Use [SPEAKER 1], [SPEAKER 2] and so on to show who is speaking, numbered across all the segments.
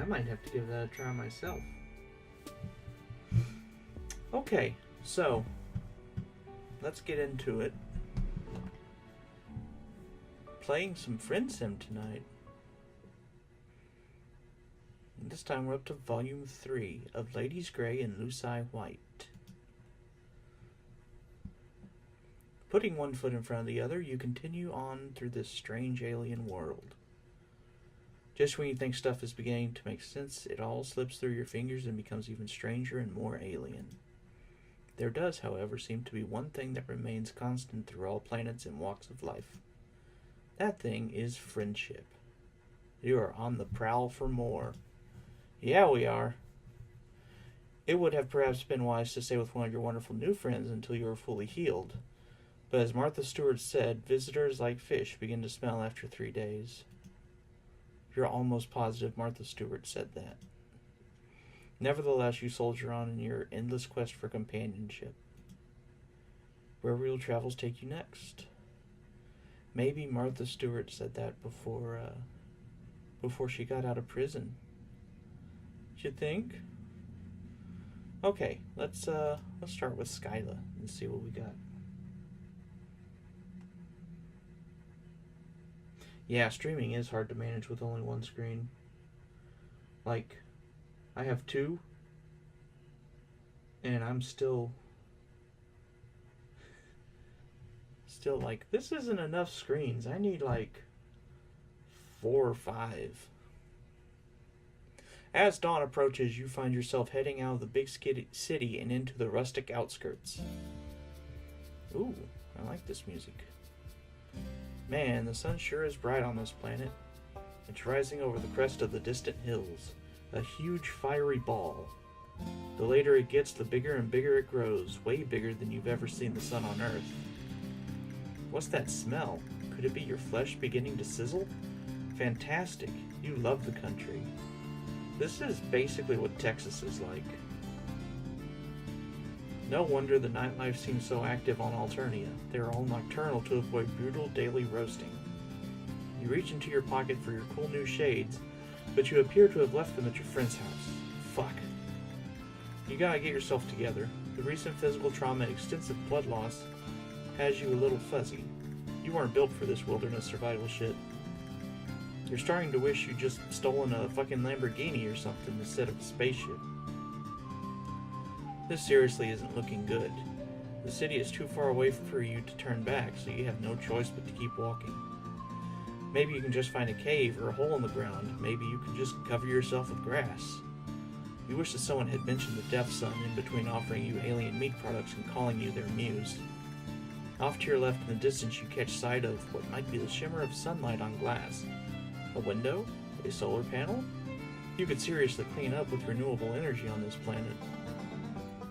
[SPEAKER 1] might have to give that a try myself. Okay, so let's get into it. Playing some Friendsim tonight. And this time we're up to Volume 3 of Ladies Grey and Lucy White. Putting one foot in front of the other, you continue on through this strange alien world. Just when you think stuff is beginning to make sense, it all slips through your fingers and becomes even stranger and more alien. There does, however, seem to be one thing that remains constant through all planets and walks of life. That thing is friendship. You are on the prowl for more. Yeah, we are. It would have perhaps been wise to stay with one of your wonderful new friends until you are fully healed. But as Martha Stewart said, visitors like fish begin to smell after 3 days. You're almost positive Martha Stewart said that. Nevertheless, you soldier on in your endless quest for companionship. Where will your travels take you next? Maybe Martha Stewart said that before she got out of prison. You think? Okay, let's start with Skyla and see what we got. Yeah, streaming is hard to manage with only one screen. Like, I have two, and I'm still like, this isn't enough screens. I need like 4 or 5. As dawn approaches, you find yourself heading out of the big city and into the rustic outskirts. Ooh, I like this music. Man, the sun sure is bright on this planet. It's rising over the crest of the distant hills, a huge fiery ball. The later it gets, the bigger and bigger it grows, way bigger than you've ever seen the sun on Earth. What's that smell? Could it be your flesh beginning to sizzle? Fantastic, you love the country. This is basically what Texas is like. No wonder the nightlife seems so active on Alternia. They're all nocturnal to avoid brutal daily roasting. You reach into your pocket for your cool new shades, but you appear to have left them at your friend's house. Fuck. You gotta get yourself together. The recent physical trauma and extensive blood loss has you a little fuzzy. You weren't built for this wilderness survival shit. You're starting to wish you'd just stolen a fucking Lamborghini or something instead of a spaceship. This seriously isn't looking good. The city is too far away for you to turn back, so you have no choice but to keep walking. Maybe you can just find a cave or a hole in the ground. Maybe you can just cover yourself with grass. You wish that someone had mentioned the Death Sun in between offering you alien meat products and calling you their muse. Off to your left in the distance you catch sight of what might be the shimmer of sunlight on glass. A window? A solar panel? You could seriously clean up with renewable energy on this planet.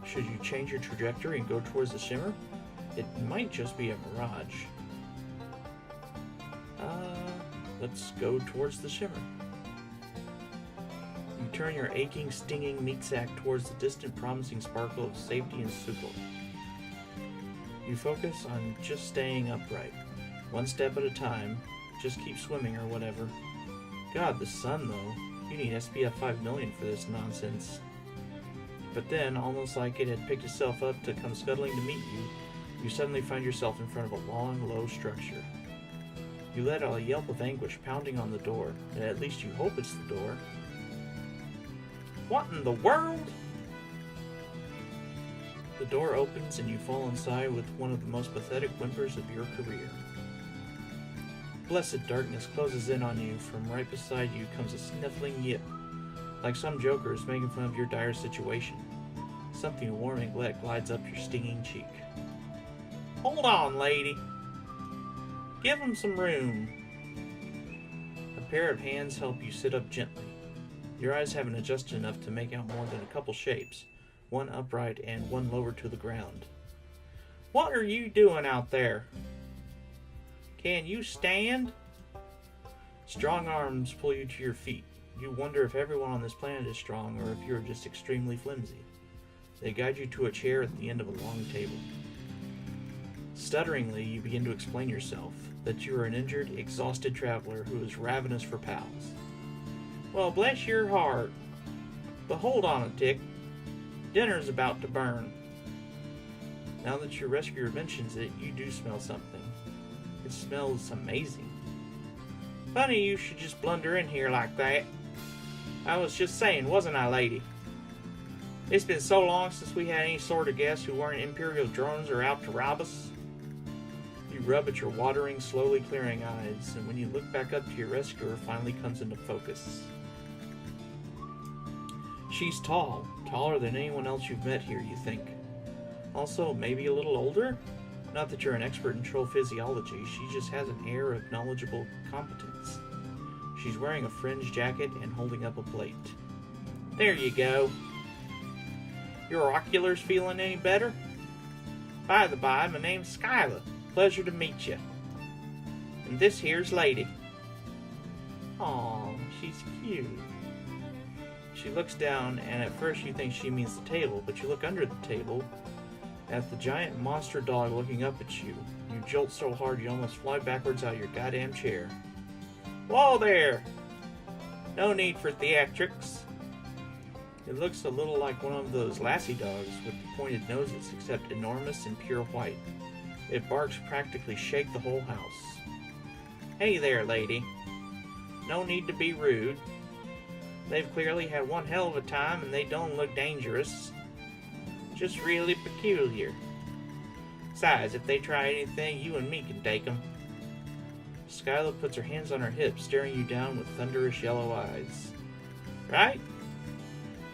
[SPEAKER 1] Should you change your trajectory and go towards the shimmer? It might just be a mirage. Let's go towards the shimmer. You turn your aching, stinging meat sack towards the distant, promising sparkle of safety and succor. You focus on just staying upright, one step at a time. Just keep swimming or whatever. God, the sun though. You need SPF 5 million for this nonsense. But then, almost like it had picked itself up to come scuttling to meet you, you suddenly find yourself in front of a long, low structure. You let out a yelp of anguish pounding on the door, and at least you hope it's the door. What in the world? The door opens and you fall inside with one of the most pathetic whimpers of your career. Blessed darkness closes in on you. From right beside you comes a sniffling yip, like some joker is making fun of your dire situation. Something warm and wet glides up your stinging cheek. Hold on, lady. Give him some room. A pair of hands help you sit up gently. Your eyes haven't adjusted enough to make out more than a couple shapes, one upright and one lower to the ground. What are you doing out there? Can you stand? Strong arms pull you to your feet. You wonder if everyone on this planet is strong or if you're just extremely flimsy. They guide you to a chair at the end of a long table. Stutteringly, you begin to explain yourself, that you are an injured, exhausted traveler who is ravenous for pals. Well, bless your heart. But hold on a tick. Dinner's about to burn. Now that your rescuer mentions it, you do smell something. It smells amazing. Funny you should just blunder in here like that. I was just saying, wasn't I, lady? It's been so long since we had any sort of guests who weren't Imperial drones or out to rob us. You rub at your watering, slowly clearing eyes, and when you look back up to your rescuer, finally comes into focus. She's tall, taller than anyone else you've met here, you think. Also, maybe a little older? Not that you're an expert in troll physiology, she just has an air of knowledgeable competence. She's wearing a fringe jacket and holding up a plate. There you go. Your oculars feeling any better? By the by, my name's Skyla. Pleasure to meet you. And this here's Lady. Aw, she's cute. She looks down, and at first you think she means the table, but you look under the table at the giant monster dog looking up at you. You jolt so hard you almost fly backwards out of your goddamn chair. Whoa there! No need for theatrics. It looks a little like one of those lassie dogs with the pointed noses, except enormous and pure white. It barks practically shake the whole house. Hey there, lady. No need to be rude. They've clearly had one hell of a time and they don't look dangerous. Just really peculiar. Besides, if they try anything, you and me can take them. Skyla puts her hands on her hips, staring you down with thunderous yellow eyes. Right?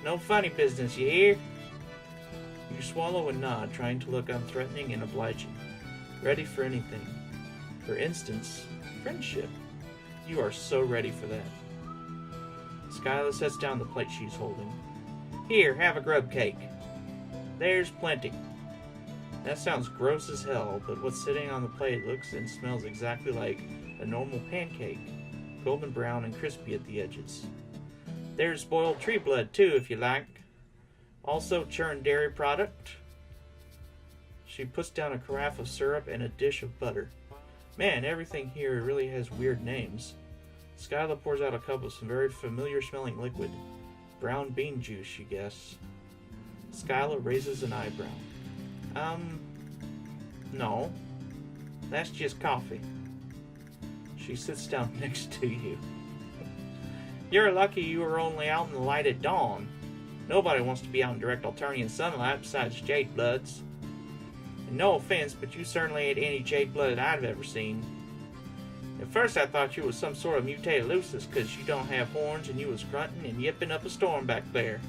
[SPEAKER 1] No funny business, you hear? You swallow and nod, trying to look unthreatening and obliging. Ready for anything. For instance, friendship. You are so ready for that. Skyla sets down the plate she's holding. Here, have a grub cake. There's plenty. That sounds gross as hell, but what's sitting on the plate looks and smells exactly like a normal pancake, golden brown and crispy at the edges. There's boiled tree blood too, if you like. Also churned dairy product. She puts down a carafe of syrup and a dish of butter. Man, everything here really has weird names. Skyla pours out a cup of some very familiar smelling liquid. Brown bean juice, you guess. Skyla raises an eyebrow. No. That's just coffee. She sits down next to you. You're lucky you were only out in the light at dawn. Nobody wants to be out in direct Alternian sunlight besides jade bloods. And no offense, but you certainly ain't any jade blood I've ever seen. At first I thought you was some sort of mutated lucis because you don't have horns and you was grunting and yipping up a storm back there.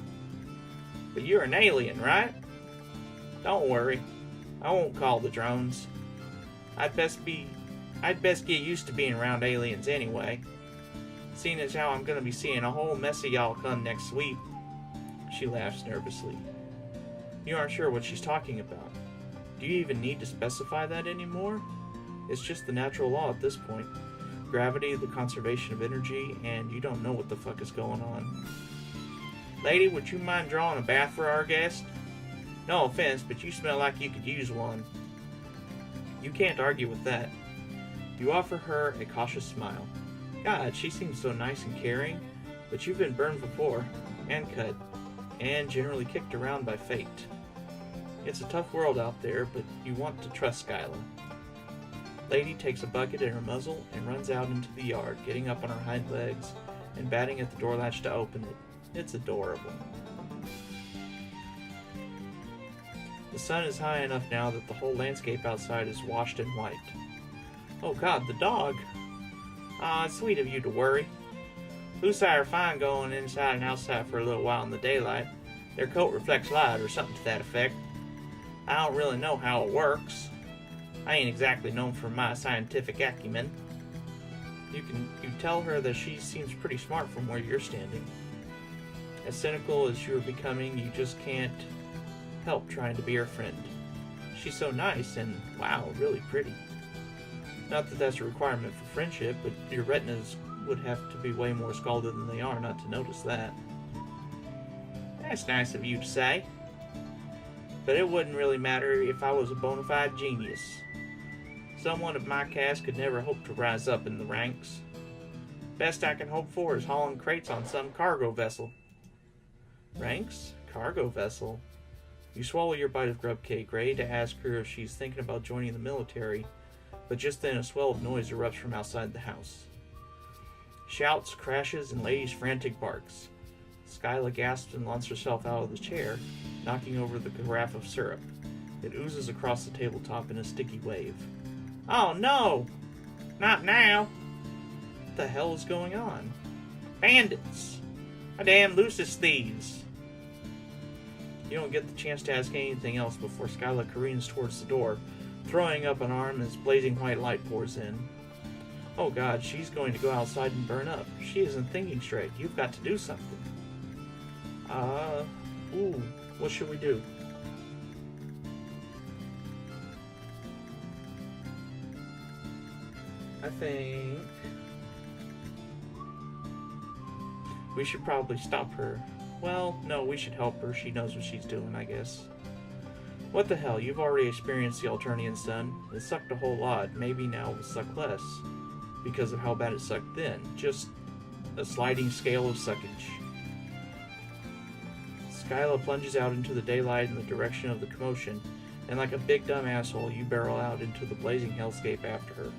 [SPEAKER 1] But you're an alien, right? Don't worry. I won't call the drones. I'd best get used to being around aliens anyway. Seeing as how I'm gonna be seeing a whole mess of y'all come next week. She laughs nervously. You aren't sure what she's talking about. Do you even need to specify that anymore? It's just the natural law at this point. Gravity, the conservation of energy, and you don't know what the fuck is going on. Lady, would you mind drawing a bath for our guest? No offense, but you smell like you could use one. You can't argue with that. You offer her a cautious smile. God, she seems so nice and caring, but you've been burned before, and cut, and generally kicked around by fate. It's a tough world out there, but you want to trust Skyla. Lady takes a bucket in her muzzle and runs out into the yard, getting up on her hind legs and batting at the door latch to open it. It's adorable. The sun is high enough now that the whole landscape outside is washed in white. Oh God, the dog! Ah, it's sweet of you to worry. Lucy are fine going inside and outside for a little while in the daylight. Their coat reflects light or something to that effect. I don't really know how it works. I ain't exactly known for my scientific acumen. You tell her that she seems pretty smart from where you're standing. As cynical as you're becoming, you just can't help trying to be her friend. She's so nice and, wow, really pretty. Not that that's a requirement for friendship, but your retinas would have to be way more scalded than they are not to notice that. That's nice of you to say. But it wouldn't really matter if I was a bona fide genius. Someone of my caste could never hope to rise up in the ranks. Best I can hope for is hauling crates on some cargo vessel. Ranks? Cargo vessel? You swallow your bite of grub cake, ready to ask her if she's thinking about joining the military, but just then a swell of noise erupts from outside the house. Shouts, crashes, and ladies' frantic barks. Skyla gasps and launches herself out of the chair, knocking over the carafe of syrup. It oozes across the tabletop in a sticky wave. Oh no! Not now! What the hell is going on? Bandits! A damn Lucis thieves! You don't get the chance to ask anything else before Skyla careens towards the door, throwing up an arm as blazing white light pours in. Oh god, she's going to go outside and burn up. She isn't thinking straight. You've got to do something. What should we do? I think we should probably stop her. Well, no, we should help her. She knows what she's doing, I guess. What the hell? You've already experienced the Alternian sun. It sucked a whole lot. Maybe now it will suck less. Because of how bad it sucked then. Just a sliding scale of suckage. Skyla plunges out into the daylight in the direction of the commotion, and like a big dumb asshole, you barrel out into the blazing hellscape after her.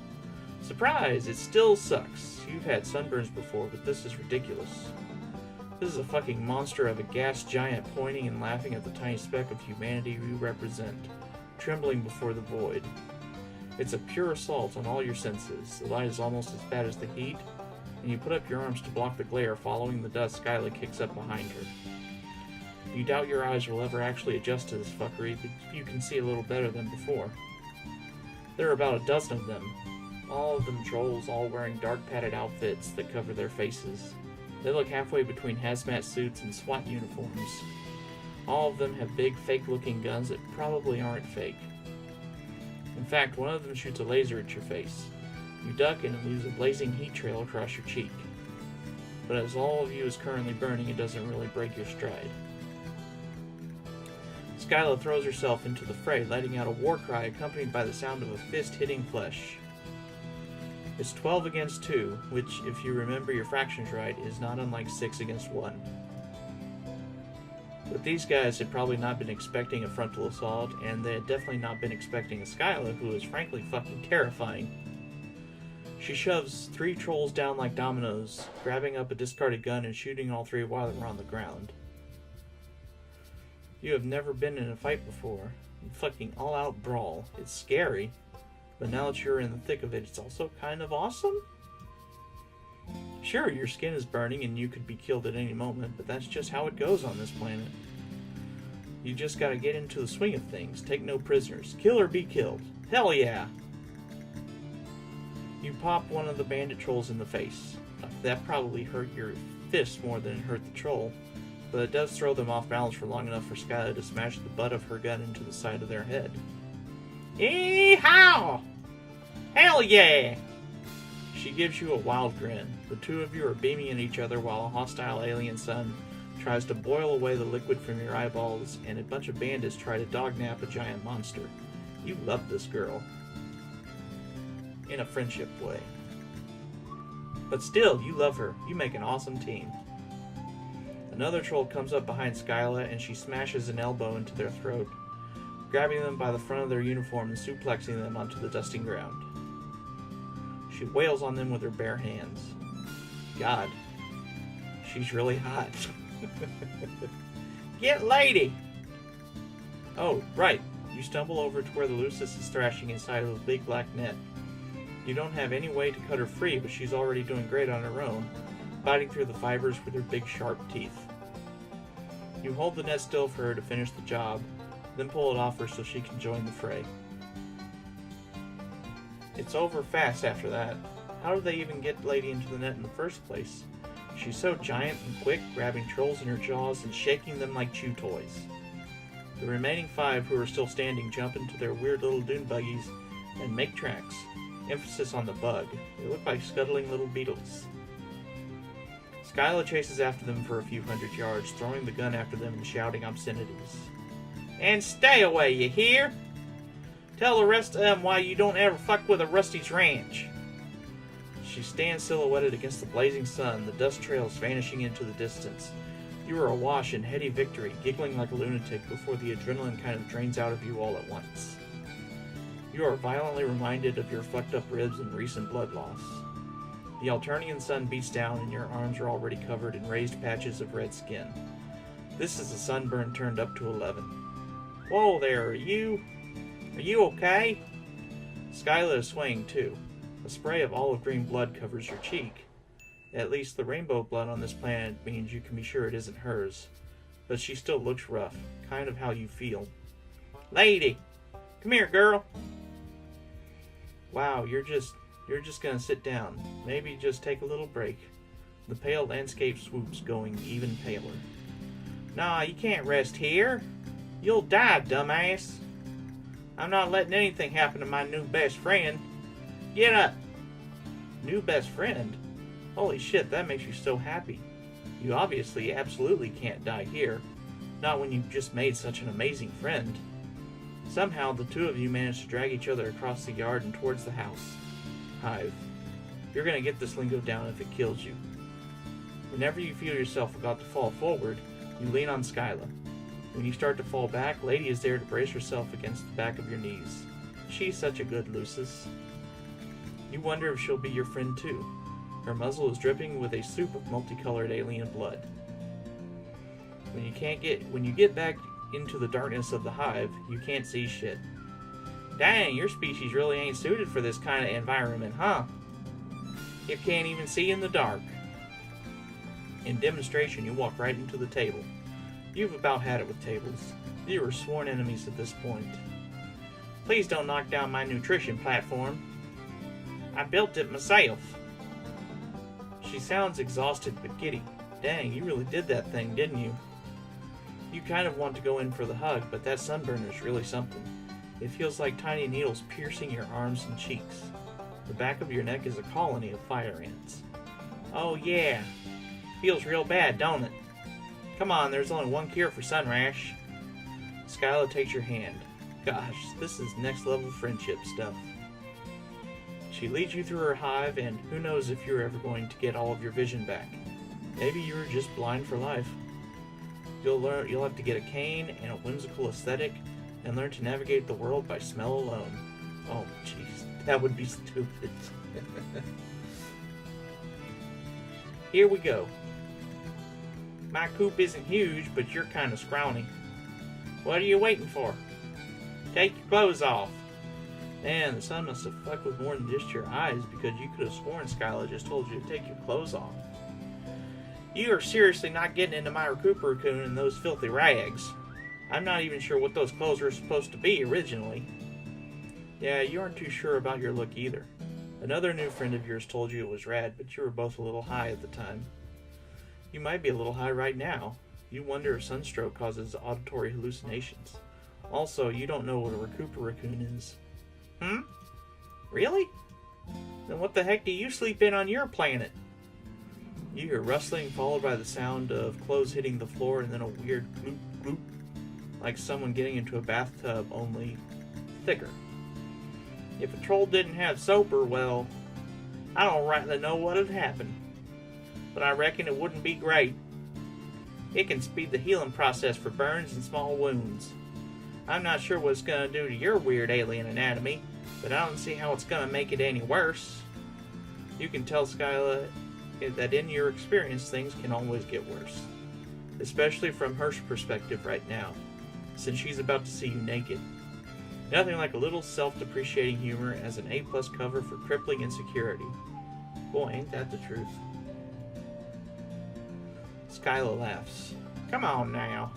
[SPEAKER 1] Surprise! It still sucks. You've had sunburns before, but this is ridiculous. This is a fucking monster of a gas giant pointing and laughing at the tiny speck of humanity we represent, trembling before the void. It's a pure assault on all your senses. The light is almost as bad as the heat, and you put up your arms to block the glare following the dust Skyla kicks up behind her. You doubt your eyes will ever actually adjust to this fuckery, but you can see a little better than before. There are about a dozen of them. All of them trolls, all wearing dark padded outfits that cover their faces. They look halfway between hazmat suits and SWAT uniforms. All of them have big, fake-looking guns that probably aren't fake. In fact, one of them shoots a laser at your face. You duck and it leaves a blazing heat trail across your cheek. But as all of you is currently burning, it doesn't really break your stride. Skyla throws herself into the fray, letting out a war cry accompanied by the sound of a fist hitting flesh. It's 12 against 2, which, if you remember your fractions right, is not unlike 6 against 1. But these guys had probably not been expecting a frontal assault, and they had definitely not been expecting a Skyla, who is frankly fucking terrifying. She shoves 3 trolls down like dominoes, grabbing up a discarded gun and shooting all 3 while they're on the ground. You have never been in a fight before. Fucking all-out brawl. It's scary, but now that you're in the thick of it, it's also kind of awesome? Sure, your skin is burning and you could be killed at any moment, but that's just how it goes on this planet. You just gotta get into the swing of things, take no prisoners, kill or be killed. Hell yeah! You pop one of the bandit trolls in the face. That probably hurt your fist more than it hurt the troll, but it does throw them off balance for long enough for Skyla to smash the butt of her gun into the side of their head. Yee-haw! Hell yeah! She gives you a wild grin. The two of you are beaming at each other while a hostile alien sun tries to boil away the liquid from your eyeballs, and a bunch of bandits try to dognap a giant monster. You love this girl. In a friendship way. But still, you love her. You make an awesome team. Another troll comes up behind Skyla, and she smashes an elbow into their throat, grabbing them by the front of their uniform and suplexing them onto the dusting ground. She wails on them with her bare hands. God, she's really hot. Get lady! Oh, right. You stumble over to where the Lucis is thrashing inside of a big black net. You don't have any way to cut her free, but she's already doing great on her own, biting through the fibers with her big sharp teeth. You hold the net still for her to finish the job, then pull it off her so she can join the fray. It's over fast after that. How did they even get Lady into the net in the first place? She's so giant and quick, grabbing trolls in her jaws and shaking them like chew toys. The remaining 5 who are still standing jump into their weird little dune buggies and make tracks. Emphasis on the bug. They look like scuttling little beetles. Skyla chases after them for a few hundred yards, throwing the gun after them and shouting obscenities. And stay away, you hear? Tell the rest of them why you don't ever fuck with a Rusty's Ranch. She stands silhouetted against the blazing sun, the dust trails vanishing into the distance. You are awash in heady victory, giggling like a lunatic before the adrenaline kind of drains out of you all at once. You are violently reminded of your fucked up ribs and recent blood loss. The Alternian sun beats down and your arms are already covered in raised patches of red skin. This is a sunburn turned up to 11. Whoa there, are you okay? Skyla is swaying too. A spray of olive green blood covers your cheek. At least the rainbow blood on this planet means you can be sure it isn't hers. But she still looks rough, kind of how you feel. Lady! Come here, girl! Wow, you're just gonna sit down. Maybe just take a little break. The pale landscape swoops, going even paler. Nah, you can't rest here. You'll die, dumbass. I'm not letting anything happen to my new best friend. Get up! New best friend? Holy shit, that makes you so happy. You obviously absolutely can't die here. Not when you've just made such an amazing friend. Somehow, the two of you manage to drag each other across the yard and towards the house. Hive. You're gonna get this lingo down if it kills you. Whenever you feel yourself about to fall forward, you lean on Skyla. When you start to fall back, Lady is there to brace herself against the back of your knees. She's such a good Lucis. You wonder if she'll be your friend too. Her muzzle is dripping with a soup of multicolored alien blood. When you get back into the darkness of the hive, you can't see shit. Dang, your species really ain't suited for this kind of environment, huh? You can't even see in the dark. In demonstration, you walk right into the table. You've about had it with tables. You are sworn enemies at this point. Please don't knock down my nutrition platform. I built it myself. She sounds exhausted but giddy. Dang, you really did that thing, didn't you? You kind of want to go in for the hug, but that sunburn is really something. It feels like tiny needles piercing your arms and cheeks. The back of your neck is a colony of fire ants. Oh yeah, feels real bad, don't it? Come on, there's only one cure for sun rash. Skyla takes your hand. Gosh, this is next level friendship stuff. She leads you through her hive, and who knows if you're ever going to get all of your vision back. Maybe you were just blind for life. You'll have to get a cane and a whimsical aesthetic, and learn to navigate the world by smell alone. Oh, jeez, that would be stupid. Here we go. My coop isn't huge, but you're kind of scrawny. What are you waiting for? Take your clothes off. Man, the sun must have fucked with more than just your eyes, because you could have sworn Skyla just told you to take your clothes off. You are seriously not getting into my recuperacoon cocoon in those filthy rags. I'm not even sure what those clothes were supposed to be originally. Yeah, you aren't too sure about your look either. Another new friend of yours told you it was rad, but you were both a little high at the time. You might be a little high right now. You wonder if sunstroke causes auditory hallucinations. Also, you don't know what a recuperacoon is. Really? Then what the heck do you sleep in on your planet? You hear rustling followed by the sound of clothes hitting the floor and then a weird gloop gloop, like someone getting into a bathtub, only thicker. If a troll didn't have soaper, well, I don't rightly know what'd happen, but I reckon it wouldn't be great. It can speed the healing process for burns and small wounds. I'm not sure what it's gonna do to your weird alien anatomy, but I don't see how it's gonna make it any worse. You can tell Skyla that in your experience things can always get worse, especially from her perspective right now, since she's about to see you naked. Nothing like a little self-depreciating humor as an A+ cover for crippling insecurity. Boy, ain't that the truth. Skyla laughs. Come on now.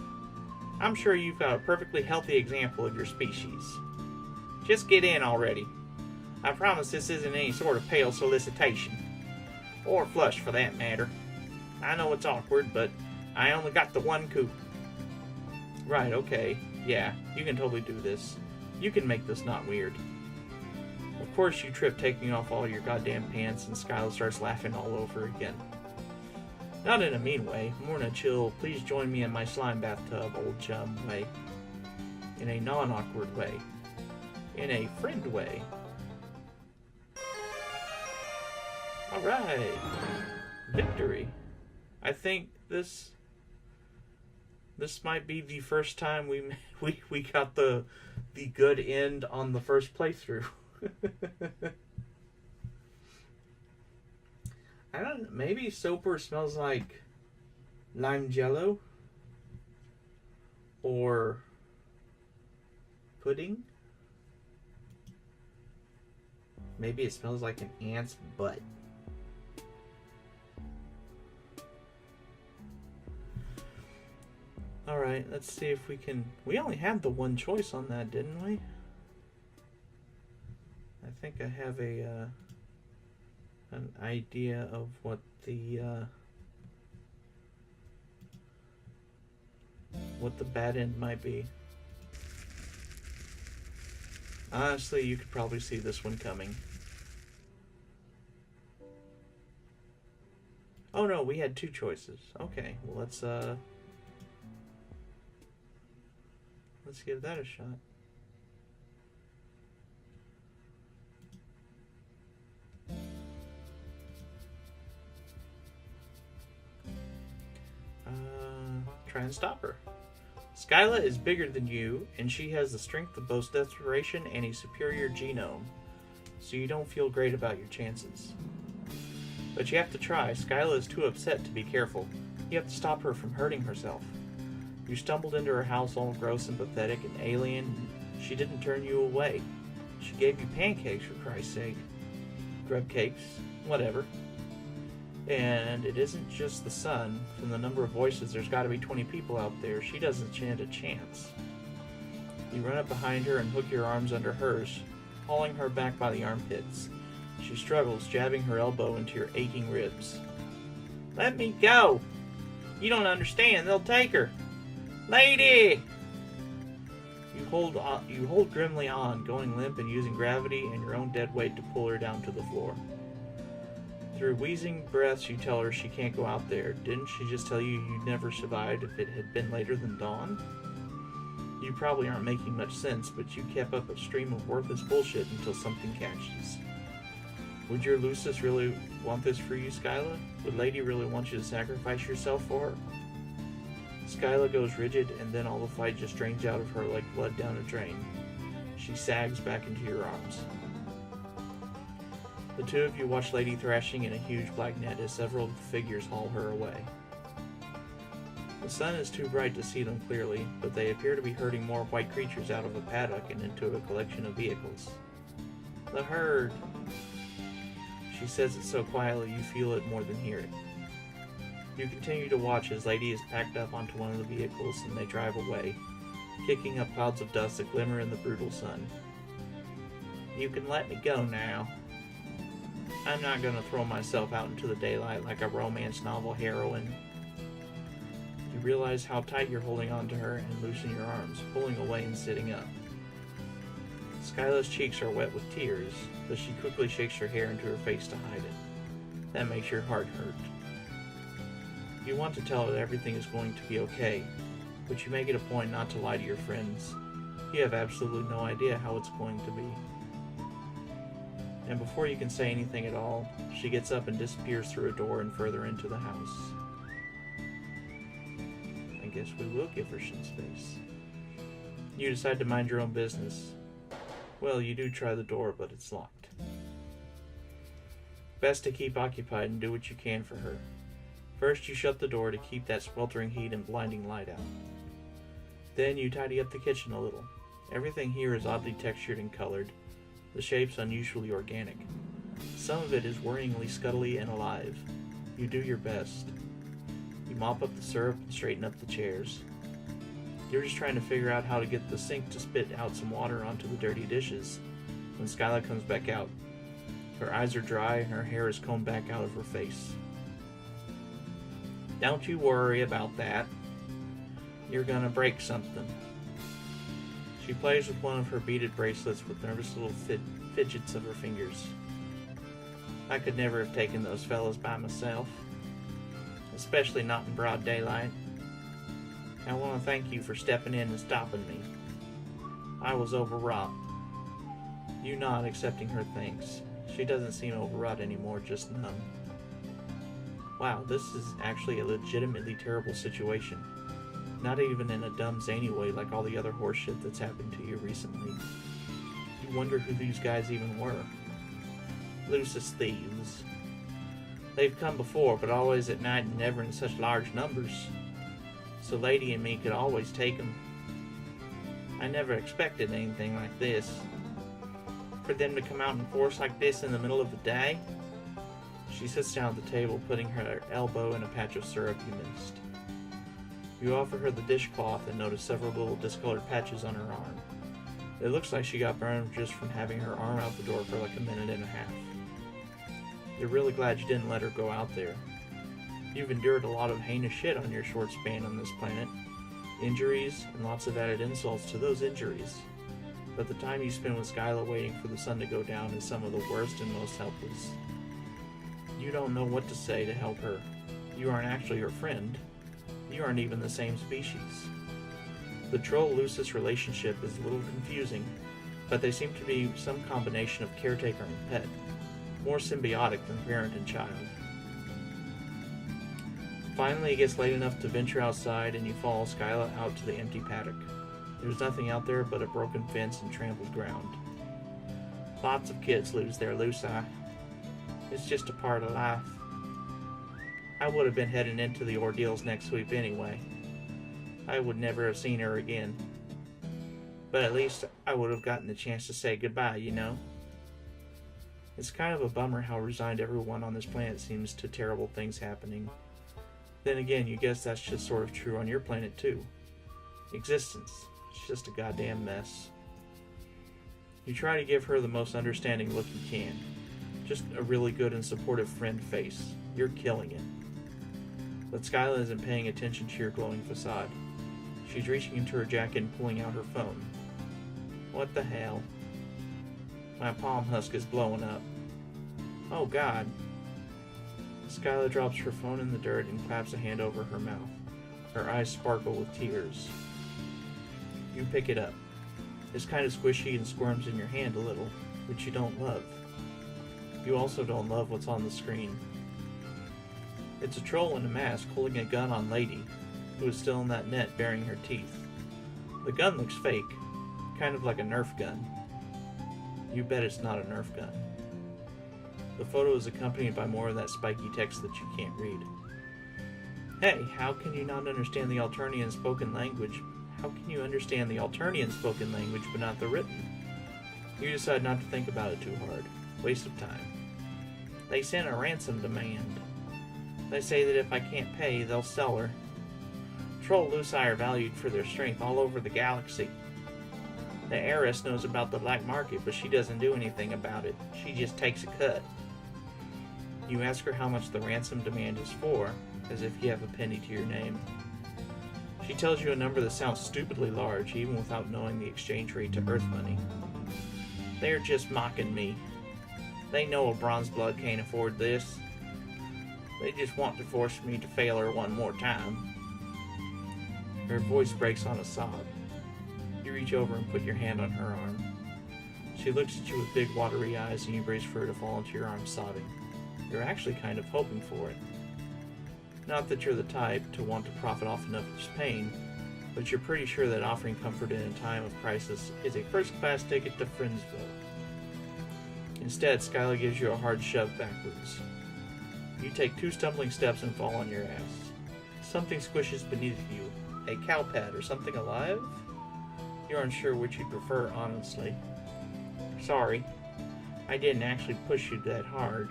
[SPEAKER 1] I'm sure you've got a perfectly healthy example of your species. Just get in already. I promise this isn't any sort of pale solicitation. Or flush, for that matter. I know it's awkward, but I only got the one coop. Right, okay. Yeah, you can totally do this. You can make this not weird. Of course you trip taking off all your goddamn pants, and Skyla starts laughing all over again. Not in a mean way, more in a chill, please join me in my slime bathtub, old chum way. In a non-awkward way. In a friend way. Alright. Victory. I think this might be the first time we got the good end on the first playthrough. I don't know, maybe Soper smells like lime jello or pudding. Maybe it smells like an ant's butt. Alright, let's see if we can... We only had the one choice on that, didn't we? I think I have an idea of what the bad end might be. Honestly, you could probably see this one coming. Oh no, we had two choices. Okay, well let's give that a shot. Try and stop her. Skyla is bigger than you, and she has the strength of both desperation and a superior genome, so you don't feel great about your chances. But you have to try. Skyla is too upset to be careful. You have to stop her from hurting herself. You stumbled into her house all gross and pathetic and alien. She didn't turn you away. She gave you pancakes, for Christ's sake. Grub cakes, whatever. And it isn't just the sun. From the number of voices, there's got to be 20 people out there. She doesn't stand a chance. You run up behind her and hook your arms under hers, hauling her back by the armpits. She struggles, jabbing her elbow into your aching ribs. Let me go! You don't understand. They'll take her. Lady! You hold grimly on, going limp and using gravity and your own dead weight to pull her down to the floor. Through wheezing breaths, you tell her she can't go out there. Didn't she just tell you you'd never survived if it had been later than dawn? You probably aren't making much sense, but you kept up a stream of worthless bullshit until something catches. Would your Lucis really want this for you, Skyla? Would Lady really want you to sacrifice yourself for her? Skyla goes rigid, and then all the fight just drains out of her like blood down a drain. She sags back into your arms. The two of you watch Lady thrashing in a huge black net as several figures haul her away. The sun is too bright to see them clearly, but they appear to be herding more white creatures out of a paddock and into a collection of vehicles. The herd! She says it so quietly you feel it more than hear it. You continue to watch as Lady is packed up onto one of the vehicles and they drive away, kicking up clouds of dust that glimmer in the brutal sun. You can let me go now. I'm not going to throw myself out into the daylight like a romance novel heroine. You realize how tight you're holding on to her and loosen your arms, pulling away and sitting up. Skyla's cheeks are wet with tears, but she quickly shakes her hair into her face to hide it. That makes your heart hurt. You want to tell her that everything is going to be okay, but you make it a point not to lie to your friends. You have absolutely no idea how it's going to be. And before you can say anything at all, she gets up and disappears through a door and further into the house. I guess we will give her some space. You decide to mind your own business. Well, you do try the door, but it's locked. Best to keep occupied and do what you can for her. First, you shut the door to keep that sweltering heat and blinding light out. Then you tidy up the kitchen a little. Everything here is oddly textured and colored, the shapes unusually organic. Some of it is worryingly scuttly and alive. You do your best. You mop up the syrup and straighten up the chairs. You're just trying to figure out how to get the sink to spit out some water onto the dirty dishes when Skyla comes back out. Her eyes are dry and her hair is combed back out of her face. Don't you worry about that. You're gonna break something. She plays with one of her beaded bracelets with nervous little fidgets of her fingers. I could never have taken those fellas by myself, especially not in broad daylight. I want to thank you for stepping in and stopping me. I was overwrought. You nod, accepting her thanks. She doesn't seem overwrought anymore, just numb. Wow, this is actually a legitimately terrible situation. Not even in a dumb, zany way like all the other horseshit that's happened to you recently. You wonder who these guys even were. Lucis thieves. They've come before, but always at night and never in such large numbers. So Lady and me could always take 'em. I never expected anything like this. For them to come out in force like this in the middle of the day? She sits down at the table, putting her elbow in a patch of syrup you missed. You offer her the dishcloth and notice several little discolored patches on her arm. It looks like she got burned just from having her arm out the door for like a minute and a half. You're really glad you didn't let her go out there. You've endured a lot of heinous shit on your short span on this planet. Injuries, and lots of added insults to those injuries. But the time you spend with Skyla waiting for the sun to go down is some of the worst and most helpless. You don't know what to say to help her. You aren't actually her friend. You aren't even the same species. The Troll-Lucis relationship is a little confusing, but they seem to be some combination of caretaker and pet, more symbiotic than parent and child. Finally, it gets late enough to venture outside, and you follow Skyla out to the empty paddock. There's nothing out there but a broken fence and trampled ground. Lots of kids lose their Lucy. It's just a part of life. I would have been heading into the ordeals next sweep anyway. I would never have seen her again. But at least I would have gotten the chance to say goodbye, you know? It's kind of a bummer how resigned everyone on this planet seems to terrible things happening. Then again, you guess that's just sort of true on your planet too. Existence. It's just a goddamn mess. You try to give her the most understanding look you can. Just a really good and supportive friend face. You're killing it. But Skyla isn't paying attention to your glowing facade. She's reaching into her jacket and pulling out her phone. What the hell? My palm husk is blowing up. Oh God. Skyla drops her phone in the dirt and claps a hand over her mouth. Her eyes sparkle with tears. You pick it up. It's kind of squishy and squirms in your hand a little, which you don't love. You also don't love what's on the screen. It's a troll in a mask holding a gun on Lady, who is still in that net baring her teeth. The gun looks fake, kind of like a Nerf gun. You bet it's not a Nerf gun. The photo is accompanied by more of that spiky text that you can't read. Hey, how can you not understand the Alternian spoken language? How can you understand the Alternian spoken language but not the written? You decide not to think about it too hard. Waste of time. They sent a ransom demand. They say that if I can't pay, they'll sell her. Troll Lucy are valued for their strength all over the galaxy. The heiress knows about the black market, but she doesn't do anything about it. She just takes a cut. You ask her how much the ransom demand is for, as if you have a penny to your name. She tells you a number that sounds stupidly large, even without knowing the exchange rate to Earth money. They're just mocking me. They know a bronze blood can't afford this. They just want to force me to fail her one more time. Her voice breaks on a sob. You reach over and put your hand on her arm. She looks at you with big watery eyes and you brace for her to fall into your arms sobbing. You're actually kind of hoping for it. Not that you're the type to want to profit off another's pain, but you're pretty sure that offering comfort in a time of crisis is a first-class ticket to Friendsville. Instead, Skyla gives you a hard shove backwards. You take 2 stumbling steps and fall on your ass. Something squishes beneath you. A cow pad or something alive? You're unsure which you'd prefer, honestly. Sorry. I didn't actually push you that hard.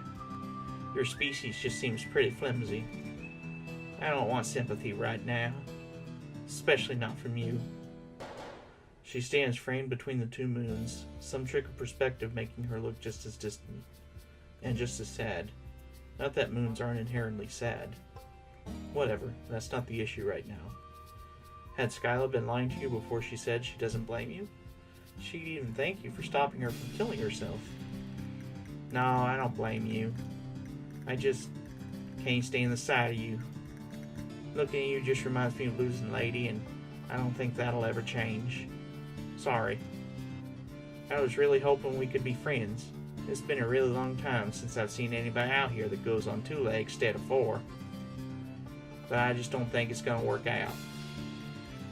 [SPEAKER 1] Your species just seems pretty flimsy. I don't want sympathy right now. Especially not from you. She stands framed between the 2 moons, some trick of perspective making her look just as distant. And just as sad. Not that moons aren't inherently sad. Whatever, that's not the issue right now. Had Skyla been lying to you before she said she doesn't blame you? She'd even thank you for stopping her from killing herself. No, I don't blame you. I just can't stand the sight of you. Looking at you just reminds me of losing Lady, and I don't think that'll ever change. Sorry. I was really hoping we could be friends. It's been a really long time since I've seen anybody out here that goes on 2 legs instead of 4. But I just don't think it's going to work out.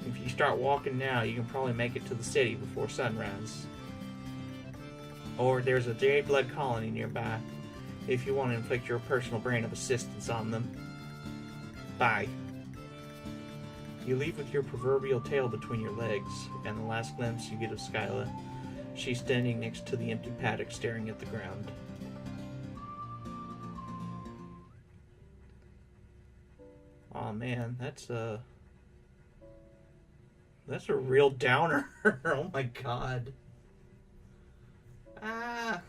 [SPEAKER 1] If you start walking now, you can probably make it to the city before sunrise. Or there's a jade blood colony nearby if you want to inflict your personal brand of assistance on them. Bye. You leave with your proverbial tail between your legs, and the last glimpse you get of Skyla, she's standing next to the empty paddock staring at the ground. Aw, man, that's a real downer. Oh my god. I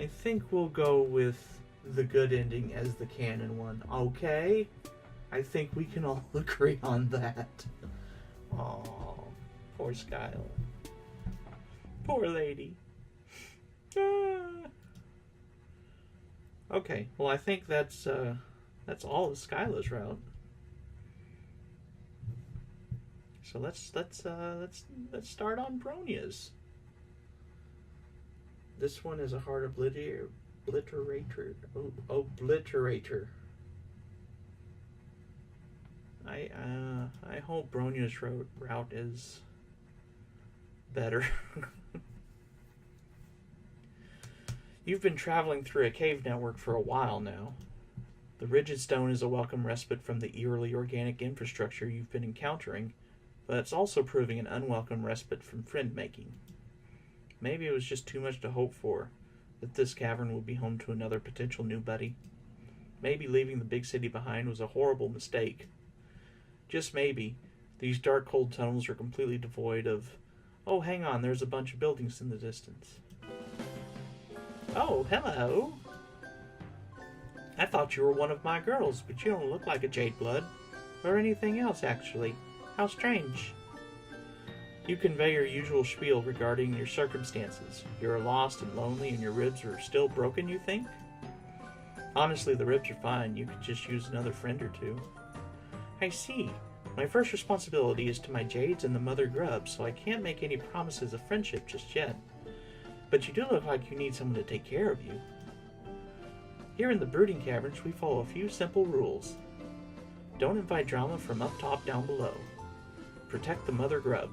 [SPEAKER 1] think we'll go with the good ending as the canon one. Okay? I think we can all agree on that. Oh, poor Skyla. Poor lady. Okay, well I think that's all of Skyla's route. So let's start on Bronia's. This one is a hard obliterator. Obliterator. I hope Bronia's route is better. You've been traveling through a cave network for a while now. The rigid stone is a welcome respite from the eerily organic infrastructure you've been encountering, but it's also proving an unwelcome respite from friend making. Maybe it was just too much to hope for, that this cavern would be home to another potential new buddy. Maybe leaving the big city behind was a horrible mistake. Just maybe, these dark cold tunnels are completely devoid of, oh hang on, there's a bunch of buildings in the distance. Oh, hello! I thought you were one of my girls, but you don't look like a jade blood, or anything else actually. How strange. You convey your usual spiel regarding your circumstances. You're lost and lonely and your ribs are still broken, you think? Honestly, the ribs are fine. You could just use another friend or two. I see. My first responsibility is to my jades and the mother grub, so I can't make any promises of friendship just yet. But you do look like you need someone to take care of you. Here in the brooding caverns, we follow a few simple rules. Don't invite drama from up top down below. Protect the mother grub.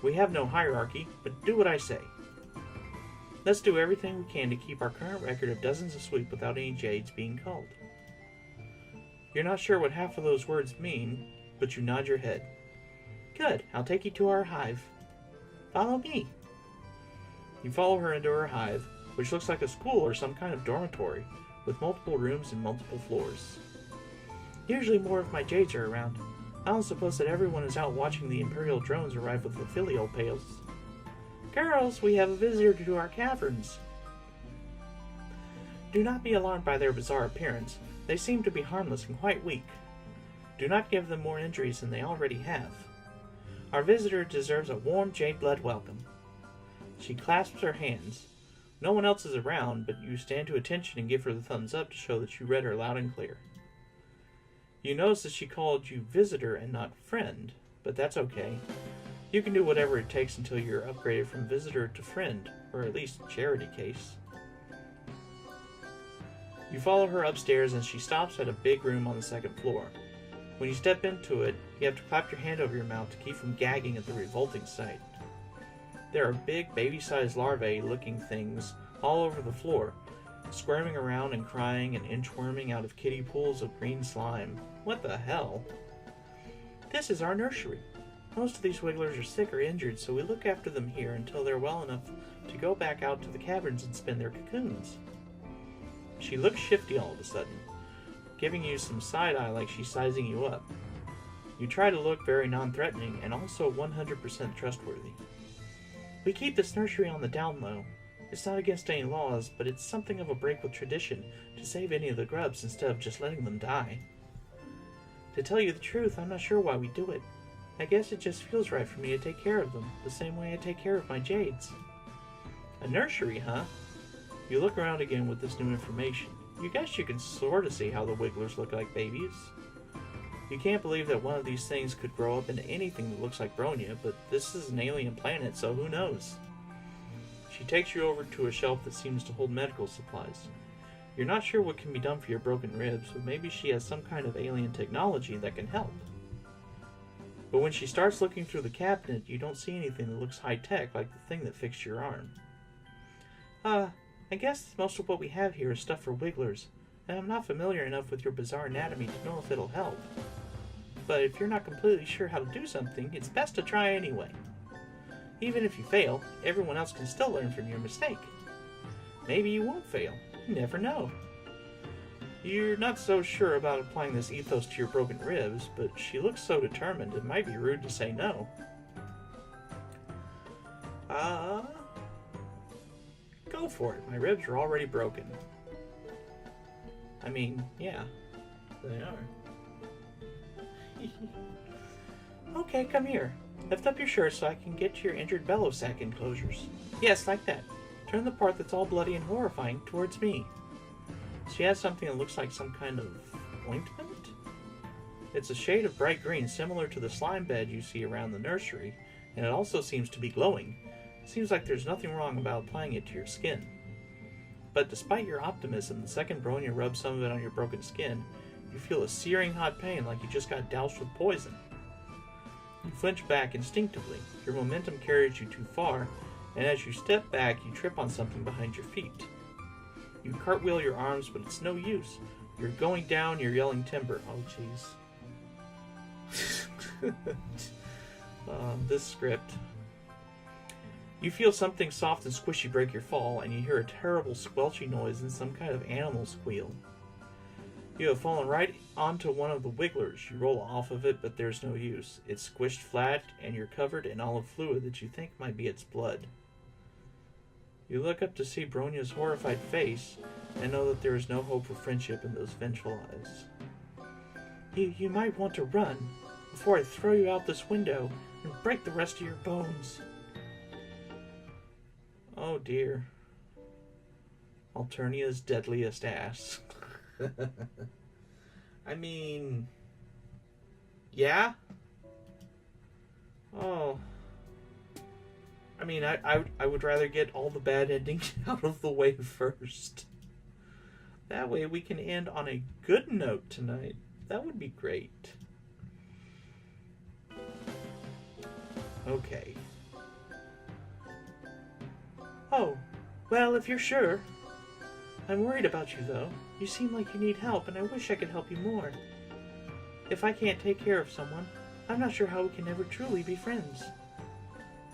[SPEAKER 1] We have no hierarchy, but do what I say. Let's do everything we can to keep our current record of dozens asleep without any jades being culled. You're not sure what half of those words mean, but you nod your head. Good, I'll take you to our hive. Follow me. You follow her into her hive, which looks like a school or some kind of dormitory, with multiple rooms and multiple floors. Usually more of my jades are around. I don't suppose that everyone is out watching the Imperial drones arrive with the filial pails. Girls, we have a visitor to our caverns. Do not be alarmed by their bizarre appearance. They seem to be harmless and quite weak. Do not give them more injuries than they already have. Our visitor deserves a warm jade blood welcome. She clasps her hands. No one else is around, but you stand to attention and give her the thumbs up to show that you read her loud and clear. You notice that she called you visitor and not friend, but that's okay. You can do whatever it takes until you're upgraded from visitor to friend, or at least charity case. You follow her upstairs and she stops at a big room on the second floor. When you step into it, you have to clap your hand over your mouth to keep from gagging at the revolting sight. There are big baby-sized larvae-looking things all over the floor, squirming around and crying and inchworming out of kiddie pools of green slime. What the hell? This is our nursery. Most of these wigglers are sick or injured, so we look after them here until they're well enough to go back out to the caverns and spin their cocoons. She looks shifty all of a sudden, giving you some side-eye like she's sizing you up. You try to look very non-threatening and also 100% trustworthy. We keep this nursery on the down low. It's not against any laws, but it's something of a break with tradition to save any of the grubs instead of just letting them die. To tell you the truth, I'm not sure why we do it. I guess it just feels right for me to take care of them, the same way I take care of my jades. A nursery, huh? You look around again with this new information. You guess you can sort of see how the wigglers look like babies. You can't believe that one of these things could grow up into anything that looks like Bronya, but this is an alien planet, so who knows? She takes you over to a shelf that seems to hold medical supplies. You're not sure what can be done for your broken ribs, but maybe she has some kind of alien technology that can help. But when she starts looking through the cabinet, you don't see anything that looks high-tech like the thing that fixed your arm. I guess most of what we have here is stuff for wigglers, and I'm not familiar enough with your bizarre anatomy to know if it'll help. But if you're not completely sure how to do something, it's best to try anyway. Even if you fail, everyone else can still learn from your mistake. Maybe you won't fail. You never know. You're not so sure about applying this ethos to your broken ribs, but she looks so determined it might be rude to say no. Go for it. My ribs are already broken. I mean, yeah, they are. Okay, come here. Lift up your shirt so I can get to your injured bellow sack enclosures. Yes, like that. Turn the part that's all bloody and horrifying towards me. She has something that looks like some kind of ointment? It's a shade of bright green similar to the slime bed you see around the nursery, and it also seems to be glowing. It seems like there's nothing wrong about applying it to your skin. But despite your optimism, the second Bronya rubs some of it on your broken skin, you feel a searing hot pain like you just got doused with poison. You flinch back instinctively. Your momentum carries you too far, and as you step back, you trip on something behind your feet. You cartwheel your arms, but it's no use. You're going down, you're yelling timber. Oh, jeez. This script. You feel something soft and squishy break your fall, and you hear a terrible squelchy noise and some kind of animal squeal. You have fallen right onto one of the wigglers. You roll off of it, but there's no use. It's squished flat, and you're covered in olive fluid that you think might be its blood. You look up to see Bronya's horrified face, and know that there is no hope for friendship in those vengeful eyes. You might want to run, before I throw you out this window and break the rest of your bones. Oh dear. Alternia's deadliest ass. I mean... yeah? Oh. I mean, I would rather get all the bad endings out of the way first. That way we can end on a good note tonight. That would be great. Okay. Oh, well, if you're sure. I'm worried about you, though. You seem like you need help, and I wish I could help you more. If I can't take care of someone, I'm not sure how we can ever truly be friends.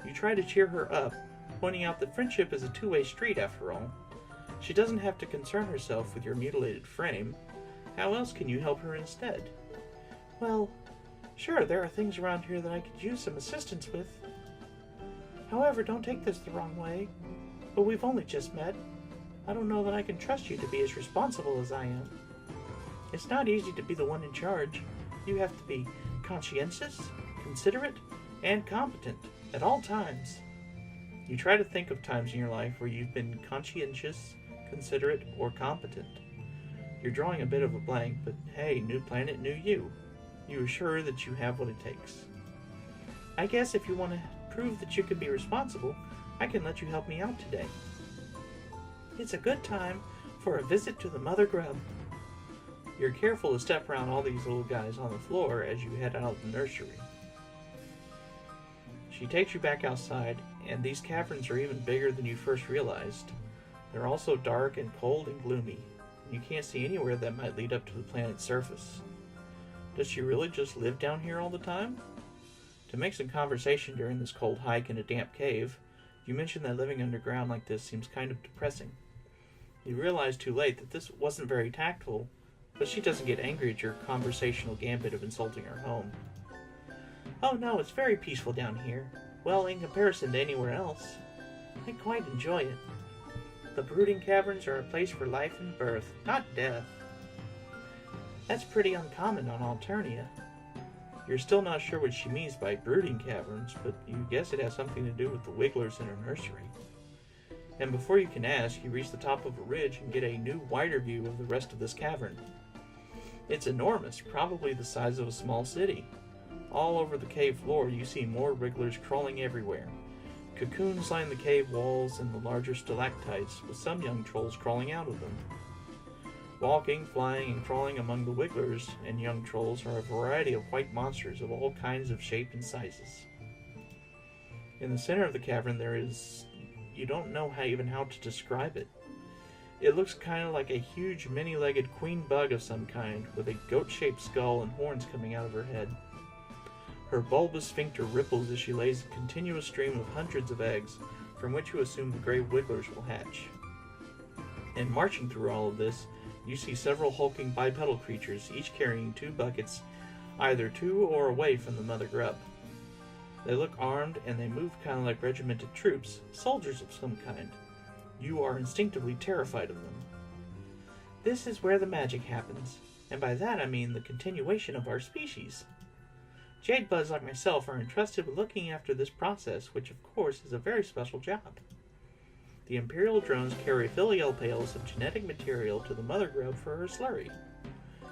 [SPEAKER 1] You try to cheer her up, pointing out that friendship is a two-way street after all. She doesn't have to concern herself with your mutilated frame. How else can you help her instead? Well, sure, there are things around here that I could use some assistance with. However, don't take this the wrong way. But we've only just met. I don't know that I can trust you to be as responsible as I am. It's not easy to be the one in charge. You have to be conscientious, considerate, and competent at all times. You try to think of times in your life where you've been conscientious, considerate, or competent. You're drawing a bit of a blank, but hey, new planet, new you. You are sure that you have what it takes. I guess if you want to prove that you can be responsible, I can let you help me out today. It's a good time for a visit to the mother grub. You're careful to step around all these little guys on the floor as you head out of the nursery. She takes you back outside, and these caverns are even bigger than you first realized. They're also dark and cold and gloomy. You can't see anywhere that might lead up to the planet's surface. Does she really just live down here all the time? To make some conversation during this cold hike in a damp cave, you mention that living underground like this seems kind of depressing. You realize too late that this wasn't very tactful, but she doesn't get angry at your conversational gambit of insulting her home. Oh no, it's very peaceful down here. Well, in comparison to anywhere else. I quite enjoy it. The brooding caverns are a place for life and birth, not death. That's pretty uncommon on Alternia. You're still not sure what she means by brooding caverns, but you guess it has something to do with the wigglers in her nursery. And before you can ask, you reach the top of a ridge and get a new, wider view of the rest of this cavern. It's enormous, probably the size of a small city. All over the cave floor you see more wrigglers crawling everywhere. Cocoons line the cave walls and the larger stalactites, with some young trolls crawling out of them. Walking, flying, and crawling among the wigglers and young trolls are a variety of white monsters of all kinds of shape and sizes. In the center of the cavern there is... you don't know how to describe it. It looks kind of like a huge many-legged queen bug of some kind, with a goat-shaped skull and horns coming out of her head. Her bulbous sphincter ripples as she lays a continuous stream of hundreds of eggs, from which you assume the gray wigglers will hatch. And marching through all of this, you see several hulking bipedal creatures, each carrying 2 buckets, either to or away from the mother grub. They look armed, and they move kind of like regimented troops, soldiers of some kind. You are instinctively terrified of them. This is where the magic happens, and by that I mean the continuation of our species. Jade buds like myself are entrusted with looking after this process, which of course is a very special job. The Imperial drones carry filial pails of genetic material to the mother grub for her slurry.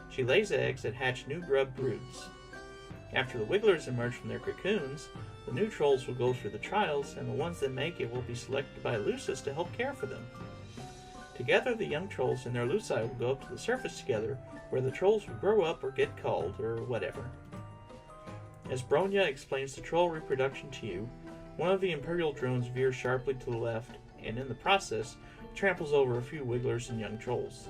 [SPEAKER 1] She lays eggs that hatch new grub broods. After the wigglers emerge from their cocoons, the new trolls will go through the trials, and the ones that make it will be selected by Lucis to help care for them. Together, the young trolls and their Luci will go up to the surface together, where the trolls will grow up or get culled, or whatever. As Bronya explains the troll reproduction to you, one of the Imperial drones veers sharply to the left, and in the process, tramples over a few wigglers and young trolls.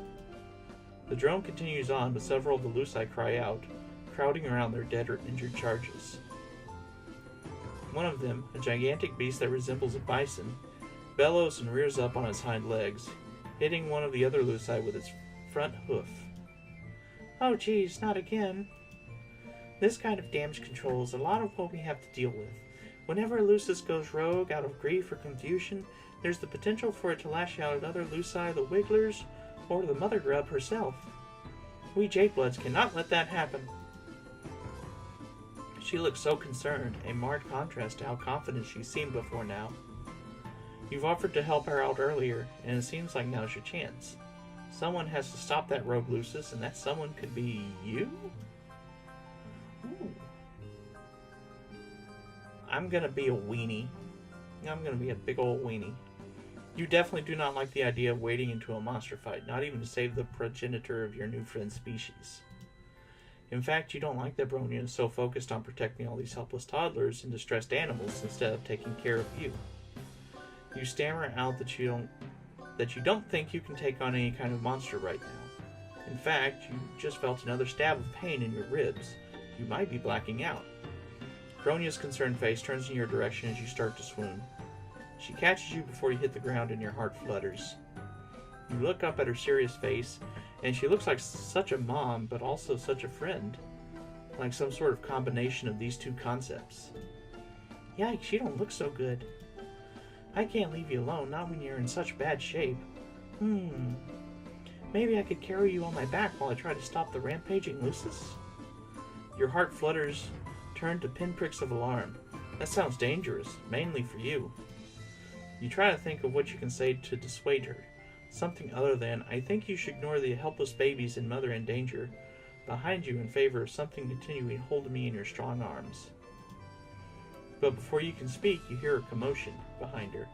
[SPEAKER 1] The drone continues on, but several of the Luci cry out, crowding around their dead or injured charges. One of them, a gigantic beast that resembles a bison, bellows and rears up on its hind legs, hitting one of the other Luci with its front hoof. Oh geez, not again. This kind of damage control is a lot of what we have to deal with. Whenever Lucis goes rogue out of grief or confusion, there's the potential for it to lash out at other Luci, the Wigglers, or the Mother Grub herself. We Jadebloods cannot let that happen. She looks so concerned, a marked contrast to how confident she seemed before now. You've offered to help her out earlier, and it seems like now's your chance. Someone has to stop that rogue Lucis, and that someone could be you? Ooh. I'm gonna be a weenie. I'm gonna be a big old weenie. You definitely do not like the idea of wading into a monster fight, not even to save the progenitor of your new friend's species. In fact, you don't like that Bronya is so focused on protecting all these helpless toddlers and distressed animals instead of taking care of you. You stammer out that you don't think you can take on any kind of monster right now. In fact, you just felt another stab of pain in your ribs. You might be blacking out. Bronya's concerned face turns in your direction as you start to swoon. She catches you before you hit the ground and your heart flutters. You look up at her serious face, and she looks like such a mom, but also such a friend. Like some sort of combination of these two concepts. Yikes, you don't look so good. I can't leave you alone, not when you're in such bad shape. Maybe I could carry you on my back while I try to stop the rampaging Lucis? Your heart flutters, turned to pinpricks of alarm. That sounds dangerous, mainly for you. You try to think of what you can say to dissuade her. Something other than, I think you should ignore the helpless babies and mother in danger behind you in favor of something continuing holding me in your strong arms. But before you can speak, you hear a commotion behind her.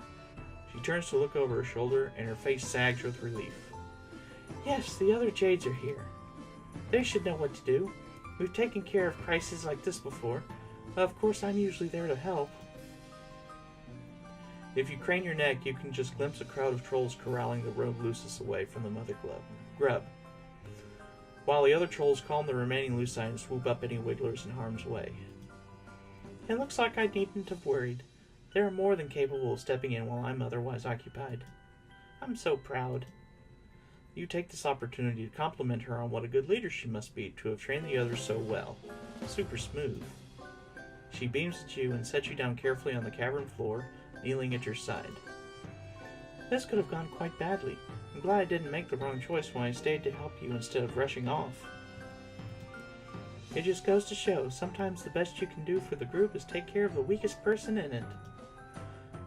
[SPEAKER 1] She turns to look over her shoulder, and her face sags with relief. Yes, the other Jades are here. They should know what to do. We've taken care of crises like this before. Of course, I'm usually there to help. If you crane your neck, you can just glimpse a crowd of trolls corralling the rogue Lucis away from the mother grub, while the other trolls calm the remaining Luci and swoop up any wigglers in harm's way. It looks like I needn't have worried. They are more than capable of stepping in while I'm otherwise occupied. I'm so proud. You take this opportunity to compliment her on what a good leader she must be to have trained the others so well. Super smooth. She beams at you and sets you down carefully on the cavern floor, kneeling at your side. This could have gone quite badly. I'm glad I didn't make the wrong choice when I stayed to help you instead of rushing off. It just goes to show, sometimes the best you can do for the group is take care of the weakest person in it.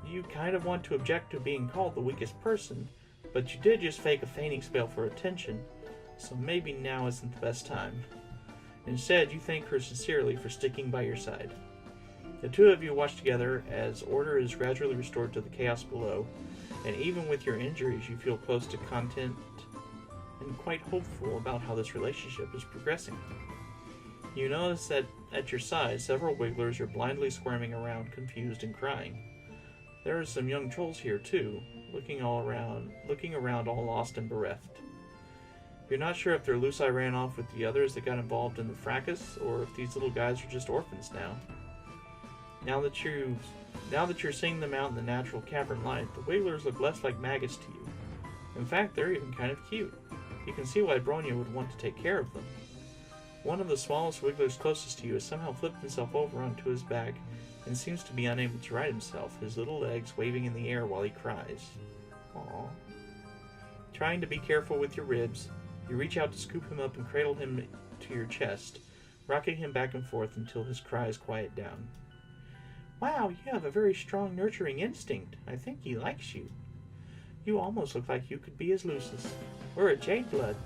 [SPEAKER 1] You kind of want to object to being called the weakest person, but you did just fake a fainting spell for attention, so maybe now isn't the best time. Instead, you thank her sincerely for sticking by your side. The two of you watch together as order is gradually restored to the chaos below, and even with your injuries, you feel close to content and quite hopeful about how this relationship is progressing. You notice that at your side, several wigglers are blindly squirming around, confused and crying. There are some young trolls here too, looking around all lost and bereft. You're not sure if their Luci ran off with the others that got involved in the fracas, or if these little guys are just orphans now. Now that you're seeing them out in the natural cavern light, the wigglers look less like maggots to you. In fact, they're even kind of cute. You can see why Bronya would want to take care of them. One of the smallest wigglers closest to you has somehow flipped himself over onto his back and seems to be unable to right himself, his little legs waving in the air while he cries. Aww. Trying to be careful with your ribs, you reach out to scoop him up and cradle him to your chest, rocking him back and forth until his cries quiet down. Wow, you have a very strong nurturing instinct. I think he likes you. You almost look like you could be his Lucis, or a Jade Blood.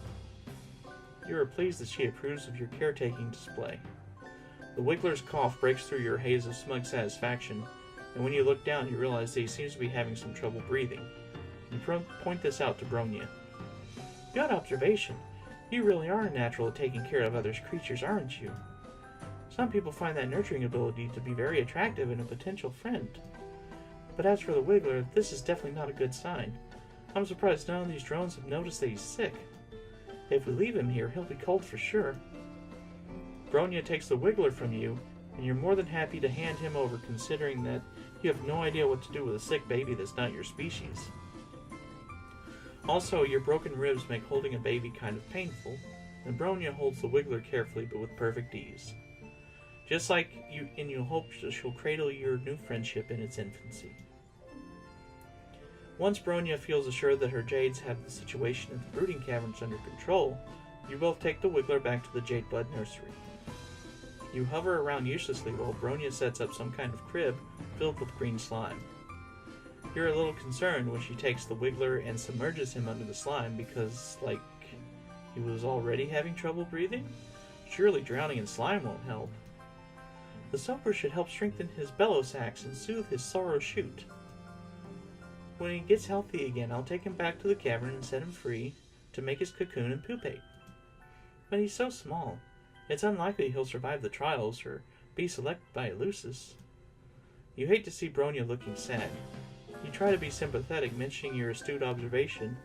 [SPEAKER 1] You are pleased that she approves of your caretaking display. The wiggler's cough breaks through your haze of smug satisfaction, and when you look down, you realize that he seems to be having some trouble breathing. You point this out to Bronya. Good observation. You really are a natural at taking care of other creatures, aren't you? Some people find that nurturing ability to be very attractive in a potential friend. But as for the wiggler, this is definitely not a good sign. I'm surprised none of these drones have noticed that he's sick. If we leave him here, he'll be cold for sure. Bronya takes the wiggler from you, and you're more than happy to hand him over, considering that you have no idea what to do with a sick baby that's not your species. Also, your broken ribs make holding a baby kind of painful, and Bronya holds the wiggler carefully but with perfect ease. Just like you hope she'll cradle your new friendship in its infancy. Once Bronya feels assured that her Jades have the situation at the brooding caverns under control, you both take the wiggler back to the Jade Blood nursery. You hover around uselessly while Bronya sets up some kind of crib filled with green slime. You're a little concerned when she takes the wiggler and submerges him under the slime because, he was already having trouble breathing? Surely drowning in slime won't help. The soaper should help strengthen his bellow sacs and soothe his sorrow chute. When he gets healthy again, I'll take him back to the cavern and set him free to make his cocoon and pupate. But he's so small, it's unlikely he'll survive the trials or be selected by a Lucis. You hate to see Bronya looking sad. You try to be sympathetic, mentioning your astute observation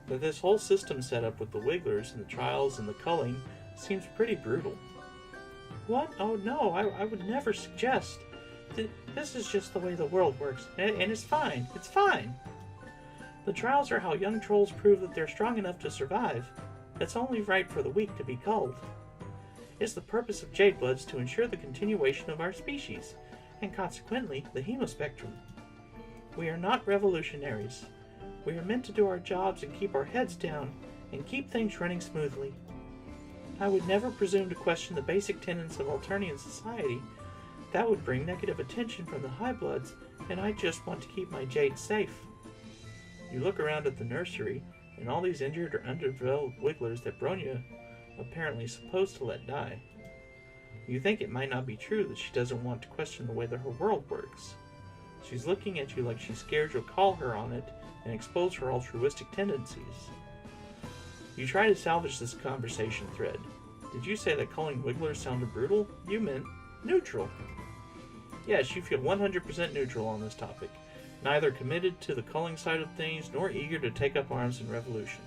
[SPEAKER 1] that this whole system set up with the wigglers and the trials and the culling seems pretty brutal. What? Oh no, I would never suggest. This is just the way the world works, and it's fine. It's fine. The trials are how young trolls prove that they're strong enough to survive. It's only right for the weak to be culled. It's the purpose of Jade Bloods to ensure the continuation of our species, and consequently, the hemospectrum. We are not revolutionaries. We are meant to do our jobs and keep our heads down, and keep things running smoothly. I would never presume to question the basic tenets of Alternian society. That would bring negative attention from the High Bloods, and I just want to keep my Jade safe. You look around at the nursery, and all these injured or underdeveloped wigglers that Bronya apparently supposed to let die. You think it might not be true that she doesn't want to question the way that her world works. She's looking at you like she's scared you'll call her on it and expose her altruistic tendencies. You try to salvage this conversation thread. Did you say that calling wigglers sounded brutal? You meant neutral. Yes, you feel 100% neutral on this topic, neither committed to the culling side of things nor eager to take up arms in revolution.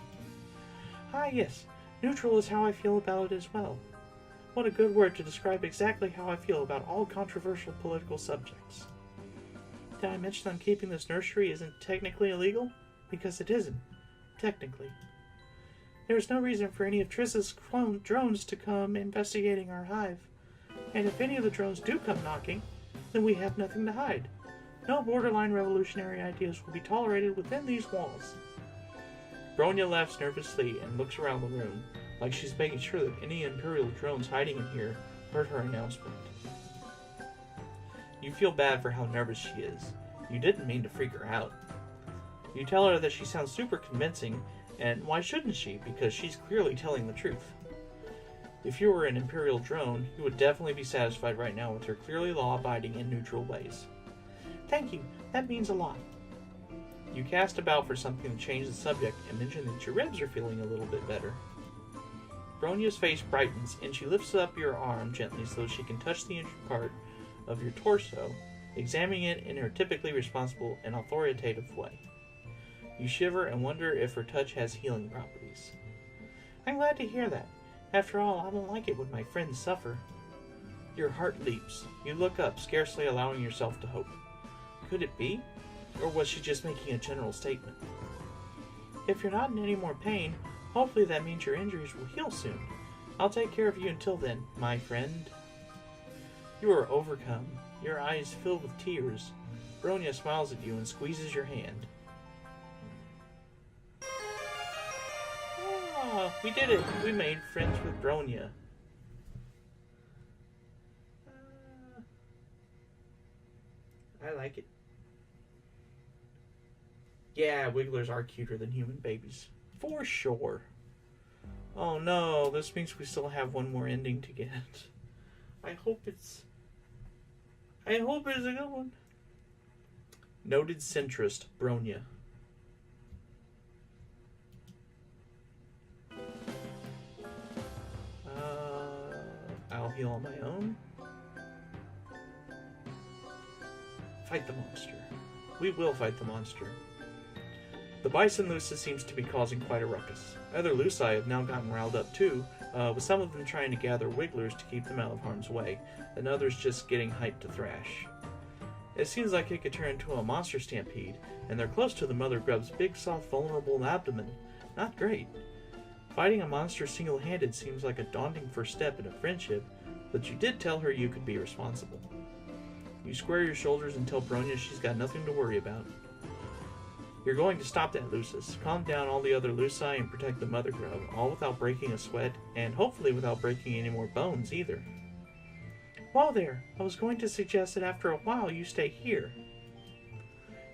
[SPEAKER 1] Ah yes, neutral is how I feel about it as well. What a good word to describe exactly how I feel about all controversial political subjects. Did I mention I'm keeping this nursery isn't technically illegal? Because it isn't, technically. There is no reason for any of Triss's drones to come investigating our hive. And if any of the drones do come knocking, then we have nothing to hide. No borderline revolutionary ideas will be tolerated within these walls. Bronya laughs nervously and looks around the room, like she's making sure that any Imperial drones hiding in here heard her announcement. You feel bad for how nervous she is. You didn't mean to freak her out. You tell her that she sounds super convincing And why shouldn't she? Because she's clearly telling the truth. If you were an Imperial drone, you would definitely be satisfied right now with her clearly law-abiding and neutral ways. Thank you. That means a lot. You cast about for something to change the subject and mention that your ribs are feeling a little bit better. Bronya's face brightens, and she lifts up your arm gently so she can touch the injured part of your torso, examining it in her typically responsible and authoritative way. You shiver and wonder if her touch has healing properties. I'm glad to hear that. After all, I don't like it when my friends suffer. Your heart leaps. You look up, scarcely allowing yourself to hope. Could it be? Or was she just making a general statement? If you're not in any more pain, hopefully that means your injuries will heal soon. I'll take care of you until then, my friend. You are overcome, your eyes filled with tears. Bronya smiles at you and squeezes your hand. Ah, we did it! We made friends with Bronya. I like it. Yeah, wigglers are cuter than human babies. For sure. Oh no, this means we still have one more ending to get. I hope it's a good one. Noted centrist, Bronya. I'll heal on my own. Fight the monster. We will fight the monster. The bison Lucis seems to be causing quite a ruckus. Other Luci have now gotten riled up too, with some of them trying to gather wigglers to keep them out of harm's way, and others just getting hyped to thrash. It seems like it could turn into a monster stampede, and they're close to the mother grub's big, soft, vulnerable abdomen. Not great. Fighting a monster single-handed seems like a daunting first step in a friendship, but you did tell her you could be responsible. You square your shoulders and tell Bronya she's got nothing to worry about. You're going to stop that, Lucis. Calm down all the other Luci and protect the mother grub, all without breaking a sweat, and hopefully without breaking any more bones either. Whoa there! I was going to suggest that after a while you stay here.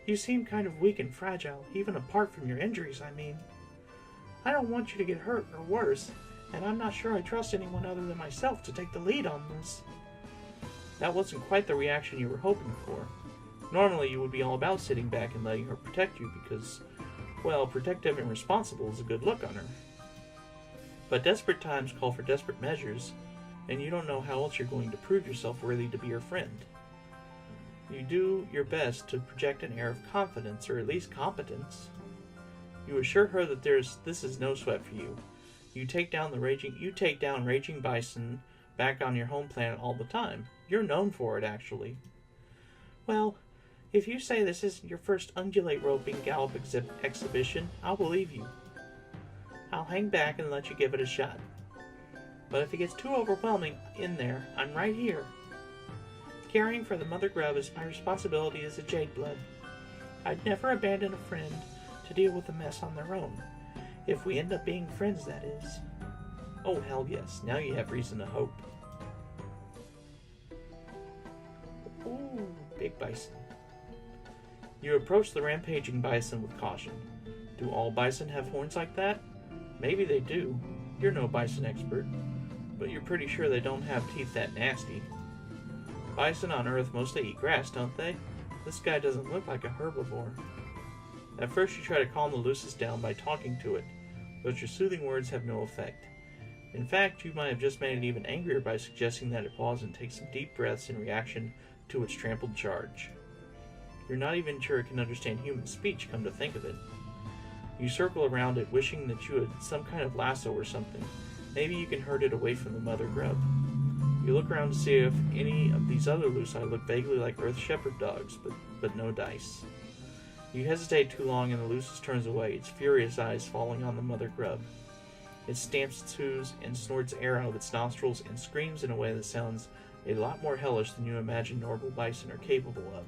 [SPEAKER 1] You seem kind of weak and fragile, even apart from your injuries, I mean. I don't want you to get hurt or worse, and I'm not sure I trust anyone other than myself to take the lead on this. That wasn't quite the reaction you were hoping for. Normally you would be all about sitting back and letting her protect you because, well, protective and responsible is a good look on her. But desperate times call for desperate measures, and you don't know how else you're going to prove yourself worthy to be her friend. You do your best to project an air of confidence, or at least competence. You assure her that this is no sweat for you. You take down raging bison back on your home planet all the time. You're known for it, actually. Well, if you say this isn't your first ungulate roping gallop exhibition, I'll believe you. I'll hang back and let you give it a shot. But if it gets too overwhelming in there, I'm right here. Caring for the mother grub is my responsibility as a Jadeblood. I'd never abandon a friend to deal with a mess on their own. If we end up being friends, that is. Oh, hell yes. Now you have reason to hope. Ooh, big bison. You approach the rampaging bison with caution. Do all bison have horns like that? Maybe they do. You're no bison expert. But you're pretty sure they don't have teeth that nasty. Bison on Earth mostly eat grass, don't they? This guy doesn't look like a herbivore. At first you try to calm the Lucis down by talking to it, but your soothing words have no effect. In fact, you might have just made it even angrier by suggesting that it pause and take some deep breaths in reaction to its trampled charge. You're not even sure it can understand human speech, come to think of it. You circle around it, wishing that you had some kind of lasso or something. Maybe you can herd it away from the mother grub. You look around to see if any of these other Luci look vaguely like Earth Shepherd dogs, but no dice. You hesitate too long and the Lucis turns away, its furious eyes falling on the mother grub. It stamps its hooves and snorts air out of its nostrils and screams in a way that sounds a lot more hellish than you imagine normal bison are capable of.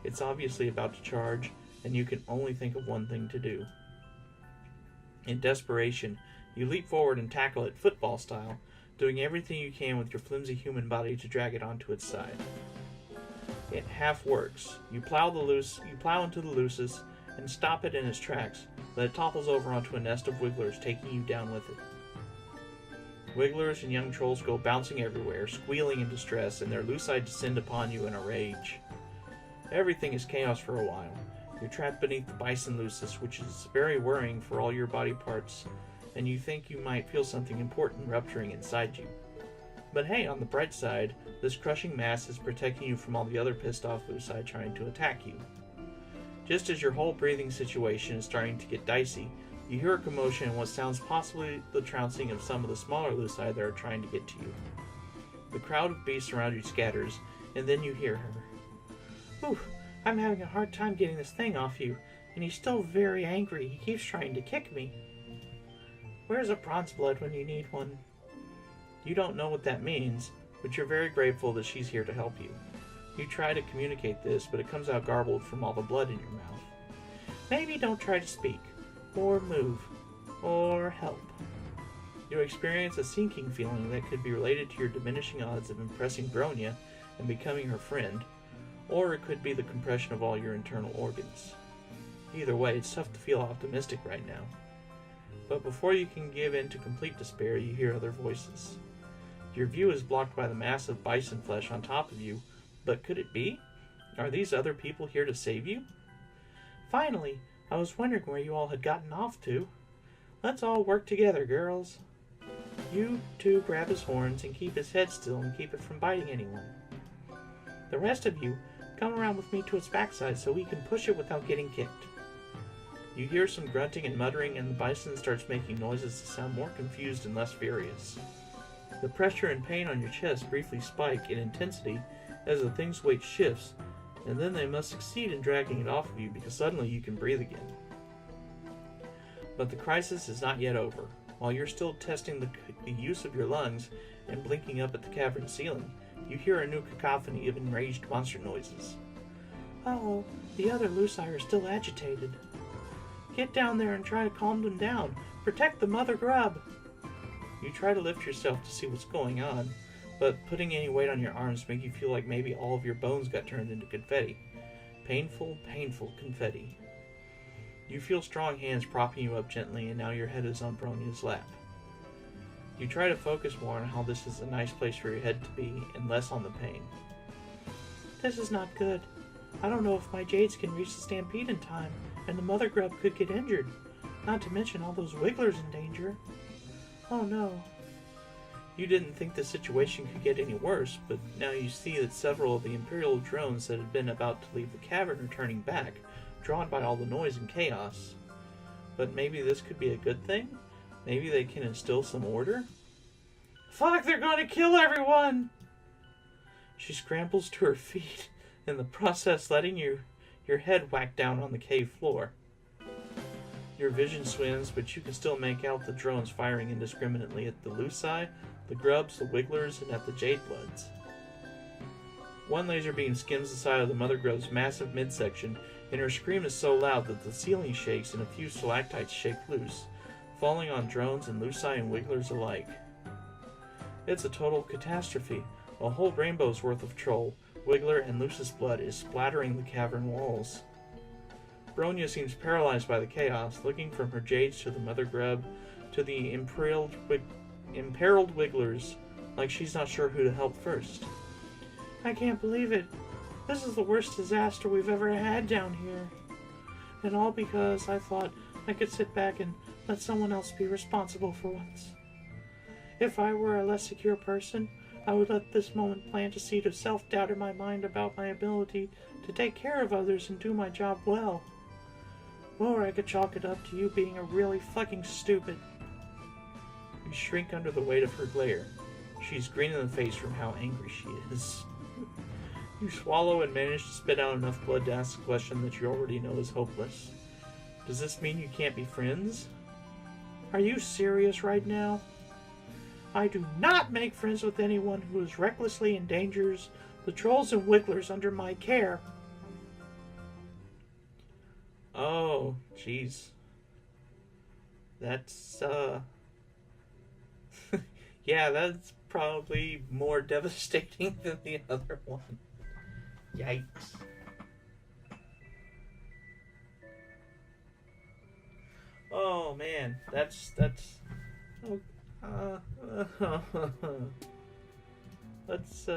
[SPEAKER 1] It's obviously about to charge, and you can only think of one thing to do. In desperation, you leap forward and tackle it football style, doing everything you can with your flimsy human body to drag it onto its side. It half works. You plow into the Lucis and stop it in its tracks, but it topples over onto a nest of wigglers, taking you down with it. Wigglers and young trolls go bouncing everywhere, squealing in distress, and their Lucii descend upon you in a rage. Everything is chaos for a while. You're trapped beneath the bison Lucis, which is very worrying for all your body parts, and you think you might feel something important rupturing inside you. But hey, on the bright side, this crushing mass is protecting you from all the other pissed off Lucii trying to attack you. Just as your whole breathing situation is starting to get dicey, you hear a commotion and what sounds possibly the trouncing of some of the smaller Lucii that are trying to get to you. The crowd of beasts around you scatters, and then you hear her. "Whew, I'm having a hard time getting this thing off you, and he's still very angry. He keeps trying to kick me. Where's a bronze blood when you need one?" You don't know what that means, but you're very grateful that she's here to help you. You try to communicate this, but it comes out garbled from all the blood in your mouth. Maybe don't try to speak, or move, or help. You experience a sinking feeling that could be related to your diminishing odds of impressing Bronya and becoming her friend, or it could be the compression of all your internal organs. Either way, it's tough to feel optimistic right now. But before you can give in to complete despair, you hear other voices. Your view is blocked by the mass of bison flesh on top of you, but could it be? Are these other people here to save you? Finally, I was wondering where you all had gotten off to. Let's all work together, girls. You two grab his horns and keep his head still and keep it from biting anyone. The rest of you, come around with me to its backside so we can push it without getting kicked. You hear some grunting and muttering, and the bison starts making noises to sound more confused and less furious. The pressure and pain on your chest briefly spike in intensity as the thing's weight shifts, and then they must succeed in dragging it off of you because suddenly you can breathe again. But the crisis is not yet over. While you're still testing the use of your lungs and blinking up at the cavern ceiling, you hear a new cacophony of enraged monster noises. Uh-oh, the other Lucii are still agitated. Get down there and try to calm them down. Protect the mother grub. You try to lift yourself to see what's going on, but putting any weight on your arms makes you feel like maybe all of your bones got turned into confetti. Painful, painful confetti. You feel strong hands propping you up gently, and now your head is on Bronya's lap. You try to focus more on how this is a nice place for your head to be, and less on the pain. This is not good. I don't know if my jades can reach the stampede in time, and the mother grub could get injured. Not to mention all those wigglers in danger. Oh no. You didn't think the situation could get any worse, but now you see that several of the Imperial drones that had been about to leave the cavern are turning back, drawn by all the noise and chaos. But maybe this could be a good thing? Maybe they can instill some order? Fuck, they're going to kill everyone! She scrambles to her feet, in the process letting your head whack down on the cave floor. Your vision swims, but you can still make out the drones firing indiscriminately at the Lucii, the grubs, the wigglers, and at the jade bloods. One laser beam skims the side of the mother grub's massive midsection, and her scream is so loud that the ceiling shakes and a few stalactites shake loose, falling on drones and Lucii and wigglers alike. It's a total catastrophe. A whole rainbow's worth of troll, wiggler, and Lucis blood is splattering the cavern walls. Bronya seems paralyzed by the chaos, looking from her jades to the mother grub to the imperiled wigglers, like she's not sure who to help first. I can't believe it. This is the worst disaster we've ever had down here. And all because I thought I could sit back and let someone else be responsible for once. If I were a less secure person, I would let this moment plant a seed of self-doubt in my mind about my ability to take care of others and do my job well. Or I could chalk it up to you being a really fucking stupid. You shrink under the weight of her glare. She's green in the face from how angry she is. You swallow and manage to spit out enough blood to ask a question that you already know is hopeless. Does this mean you can't be friends? Are you serious right now? I do not make friends with anyone who is recklessly endangers the trolls and wigglers under my care. Oh, jeez. That's, yeah, that's probably more devastating than the other one. Yikes. Oh man, that's oh, uh, let's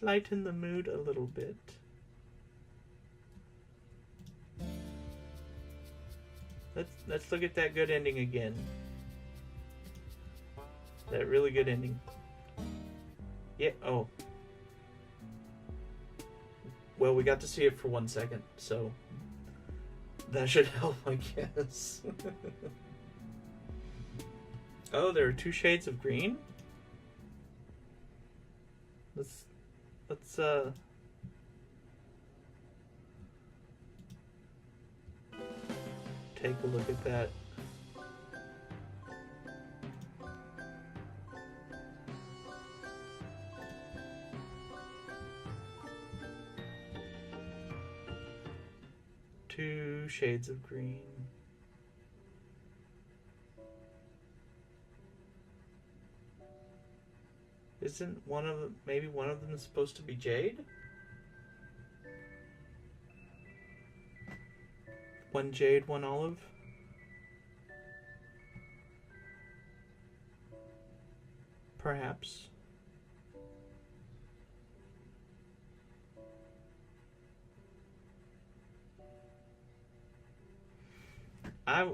[SPEAKER 1] lighten the mood a little bit. Let's look at that good ending again. That really good ending. Yeah, oh. Well, we got to see it for 1 second, so that should help, I guess. Oh, there are 2 shades of green? Let's take a look at that. Two shades of green. Isn't maybe one of them is supposed to be jade? One jade, one olive? Perhaps.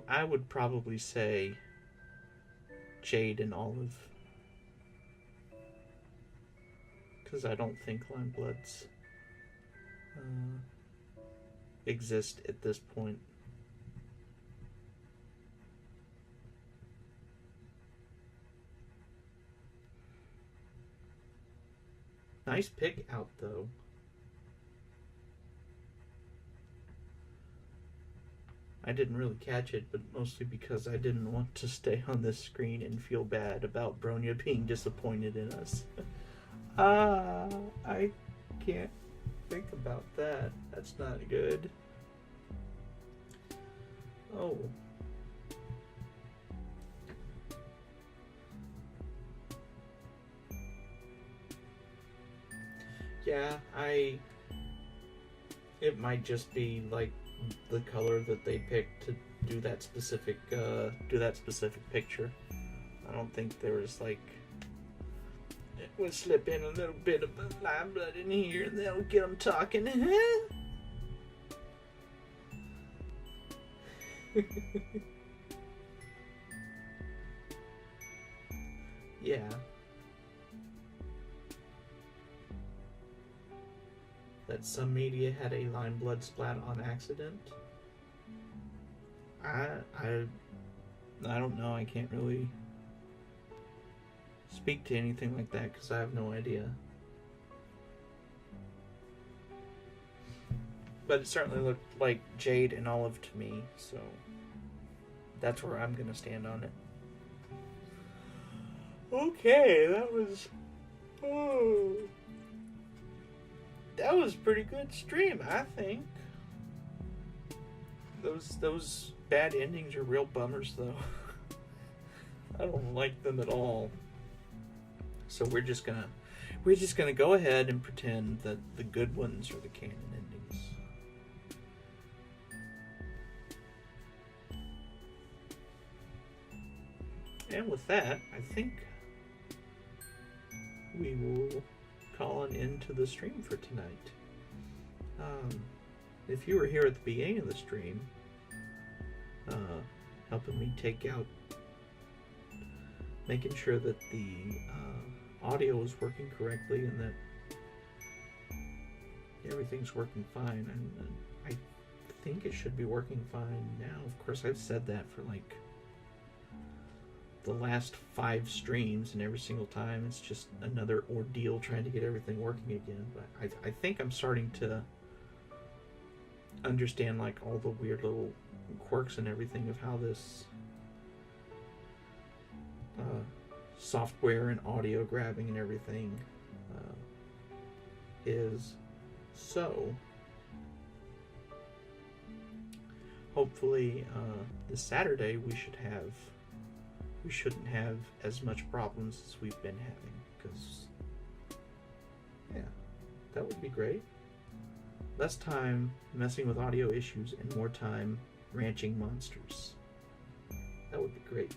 [SPEAKER 1] I would probably say jade and olive, because I don't think lime bloods exist at this point. Nice pick out though. I didn't really catch it, but mostly because I didn't want to stay on this screen and feel bad about Bronya being disappointed in us. I can't think about that. That's not good. Oh. Yeah, it might just be like the color that they picked to do that specific picture. I don't think there was like, we'll slip in a little bit of lime blood in here and that'll get them talking. Yeah. That some media had a lime blood splat on accident. I don't know. I can't really speak to anything like that because I have no idea. But it certainly looked like jade and olive to me, so that's where I'm gonna stand on it. Okay, that was a pretty good stream, I think. Those bad endings are real bummers, though. I don't like them at all. So we're just gonna go ahead and pretend that the good ones are the canon endings. And with that, I think we will call an end to the stream for tonight. If you were here at the beginning of the stream, helping me take out, making sure that the audio is working correctly and that everything's working fine, and I think it should be working fine now. Of course, I've said that for like the last 5 streams, and every single time it's just another ordeal trying to get everything working again. But I think I'm starting to understand like all the weird little quirks and everything of how this software and audio grabbing and everything is. So hopefully this Saturday we shouldn't have as much problems as we've been having, because yeah, that would be great. Less time messing with audio issues and more time ranching monsters. That would be great.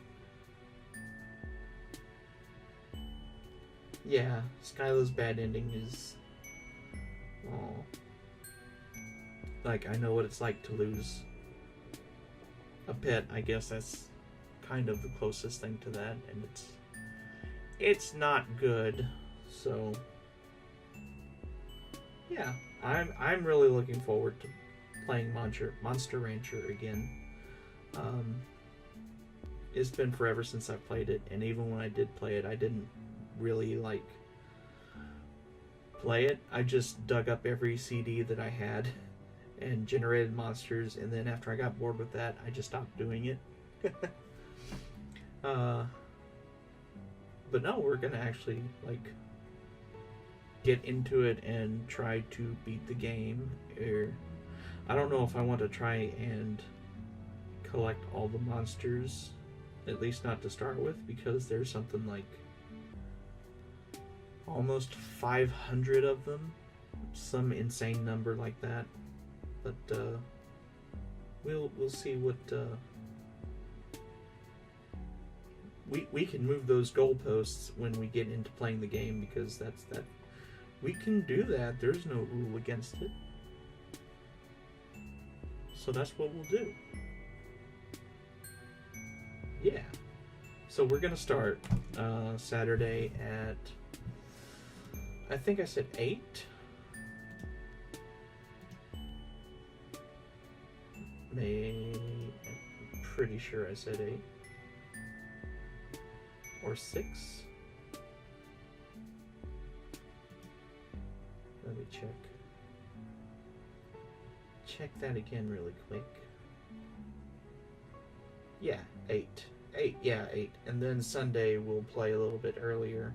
[SPEAKER 1] Yeah, Skyla's bad ending is... Oh. Like, I know what it's like to lose a pet. I guess that's kind of the closest thing to that, and it's not good. So yeah, I'm really looking forward to playing Monster Rancher again. It's been forever since I played it, and even when I did play it, I didn't really like play it. I just dug up every CD that I had and generated monsters, and then after I got bored with that, I just stopped doing it. But no, we're gonna actually like get into it and try to beat the game. Or I don't know if I want to try and collect all the monsters, at least not to start with, because there's something like almost 500 of them, some insane number like that. But we'll see what we can move those goalposts when we get into playing the game, because that we can do that. There's no rule against it, so that's what we'll do. Yeah, so we're gonna start Saturday at, I think I said 8. I'm pretty sure I said 8 or 6. Let me check that again really quick. Yeah, 8. 8, yeah, 8. And then Sunday we'll play a little bit earlier.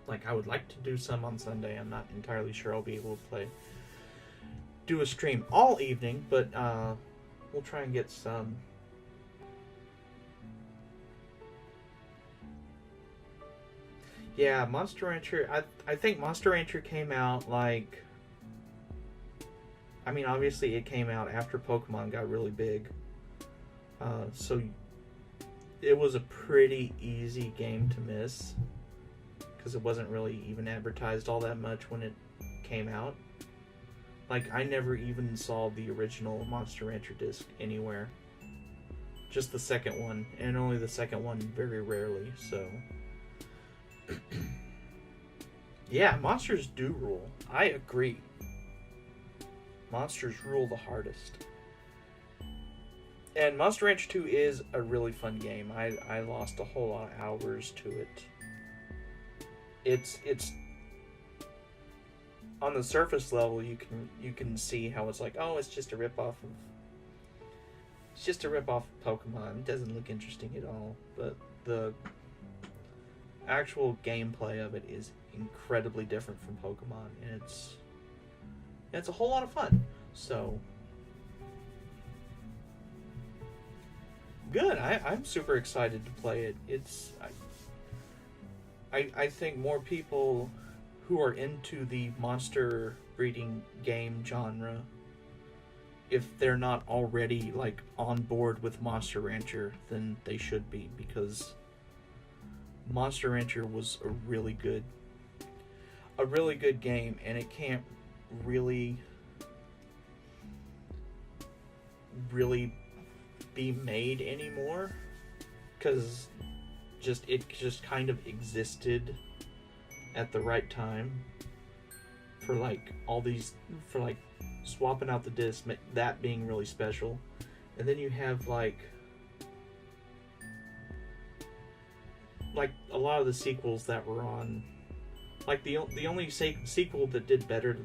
[SPEAKER 1] Like, I would like to do some on Sunday. I'm not entirely sure I'll be able to do a stream all evening, but we'll try and get some. Yeah, Monster Rancher, I think Monster Rancher came out like, I mean, obviously it came out after Pokemon got really big. So it was a pretty easy game to miss, because it wasn't really even advertised all that much when it came out. Like, I never even saw the original Monster Rancher disc anywhere. Just the second one, and only the second one very rarely, so... Yeah, monsters do rule. I agree. Monsters rule the hardest. And Monster Rancher 2 is a really fun game. I lost a whole lot of hours to it. It's on the surface level, you can see how it's like, oh, it's just a rip-off of Pokemon. It doesn't look interesting at all. But the actual gameplay of it is incredibly different from Pokemon, and it's a whole lot of fun. So good. I'm super excited to play it. I think more people who are into the monster breeding game genre, if they're not already like on board with Monster Rancher, then they should be, because Monster Rancher was a really good game, and it can't really be made anymore, because it just kind of existed at the right time for like for like swapping out the disc, that being really special. And then you have like a lot of the sequels that were on, like the only sequel that did better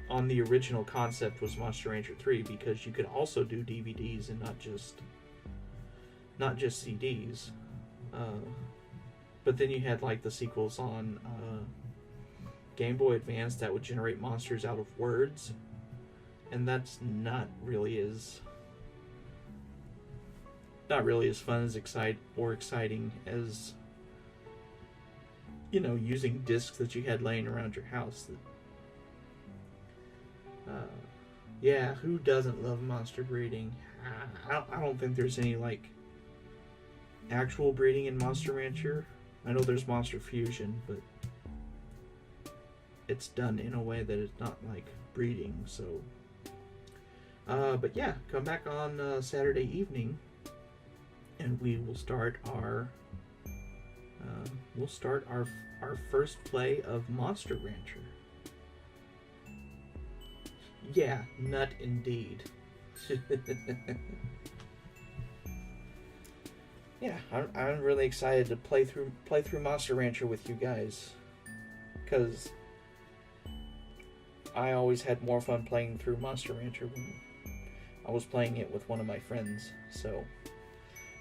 [SPEAKER 1] on the original concept was Monster Rancher 3, because you could also do DVDs and not just CDs. But then you had like the sequels on Game Boy Advance that would generate monsters out of words, and that's not really as fun as exciting as, you know, using discs that you had laying around your house. Yeah, who doesn't love monster breeding? I don't think there's any like actual breeding in Monster Rancher. I know there's Monster Fusion, but it's done in a way that it's not like breeding. So, but yeah, come back on Saturday evening, and we will start our our first play of Monster Rancher. Yeah, nut indeed. Yeah, I'm really excited to play through Monster Rancher with you guys, because I always had more fun playing through Monster Rancher when I was playing it with one of my friends. So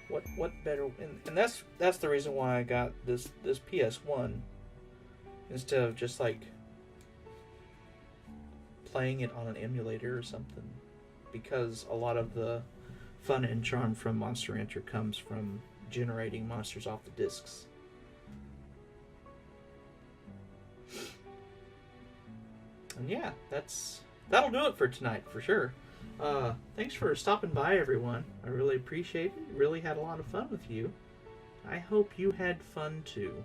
[SPEAKER 1] what better? And that's the reason why I got this PS1 instead of just like playing it on an emulator or something, because a lot of the fun and charm from Monster Rancher comes from generating monsters off the discs. And yeah, that'll do it for tonight for sure. Thanks for stopping by, everyone. I really appreciate it. Really had a lot of fun with you. I hope you had fun too.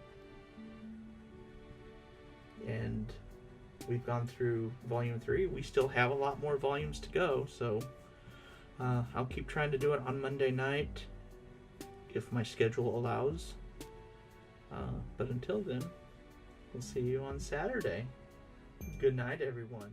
[SPEAKER 1] And we've gone through Volume 3. We still have a lot more volumes to go, so I'll keep trying to do it on Monday night if my schedule allows. But until then, we'll see you on Saturday. Good night, everyone.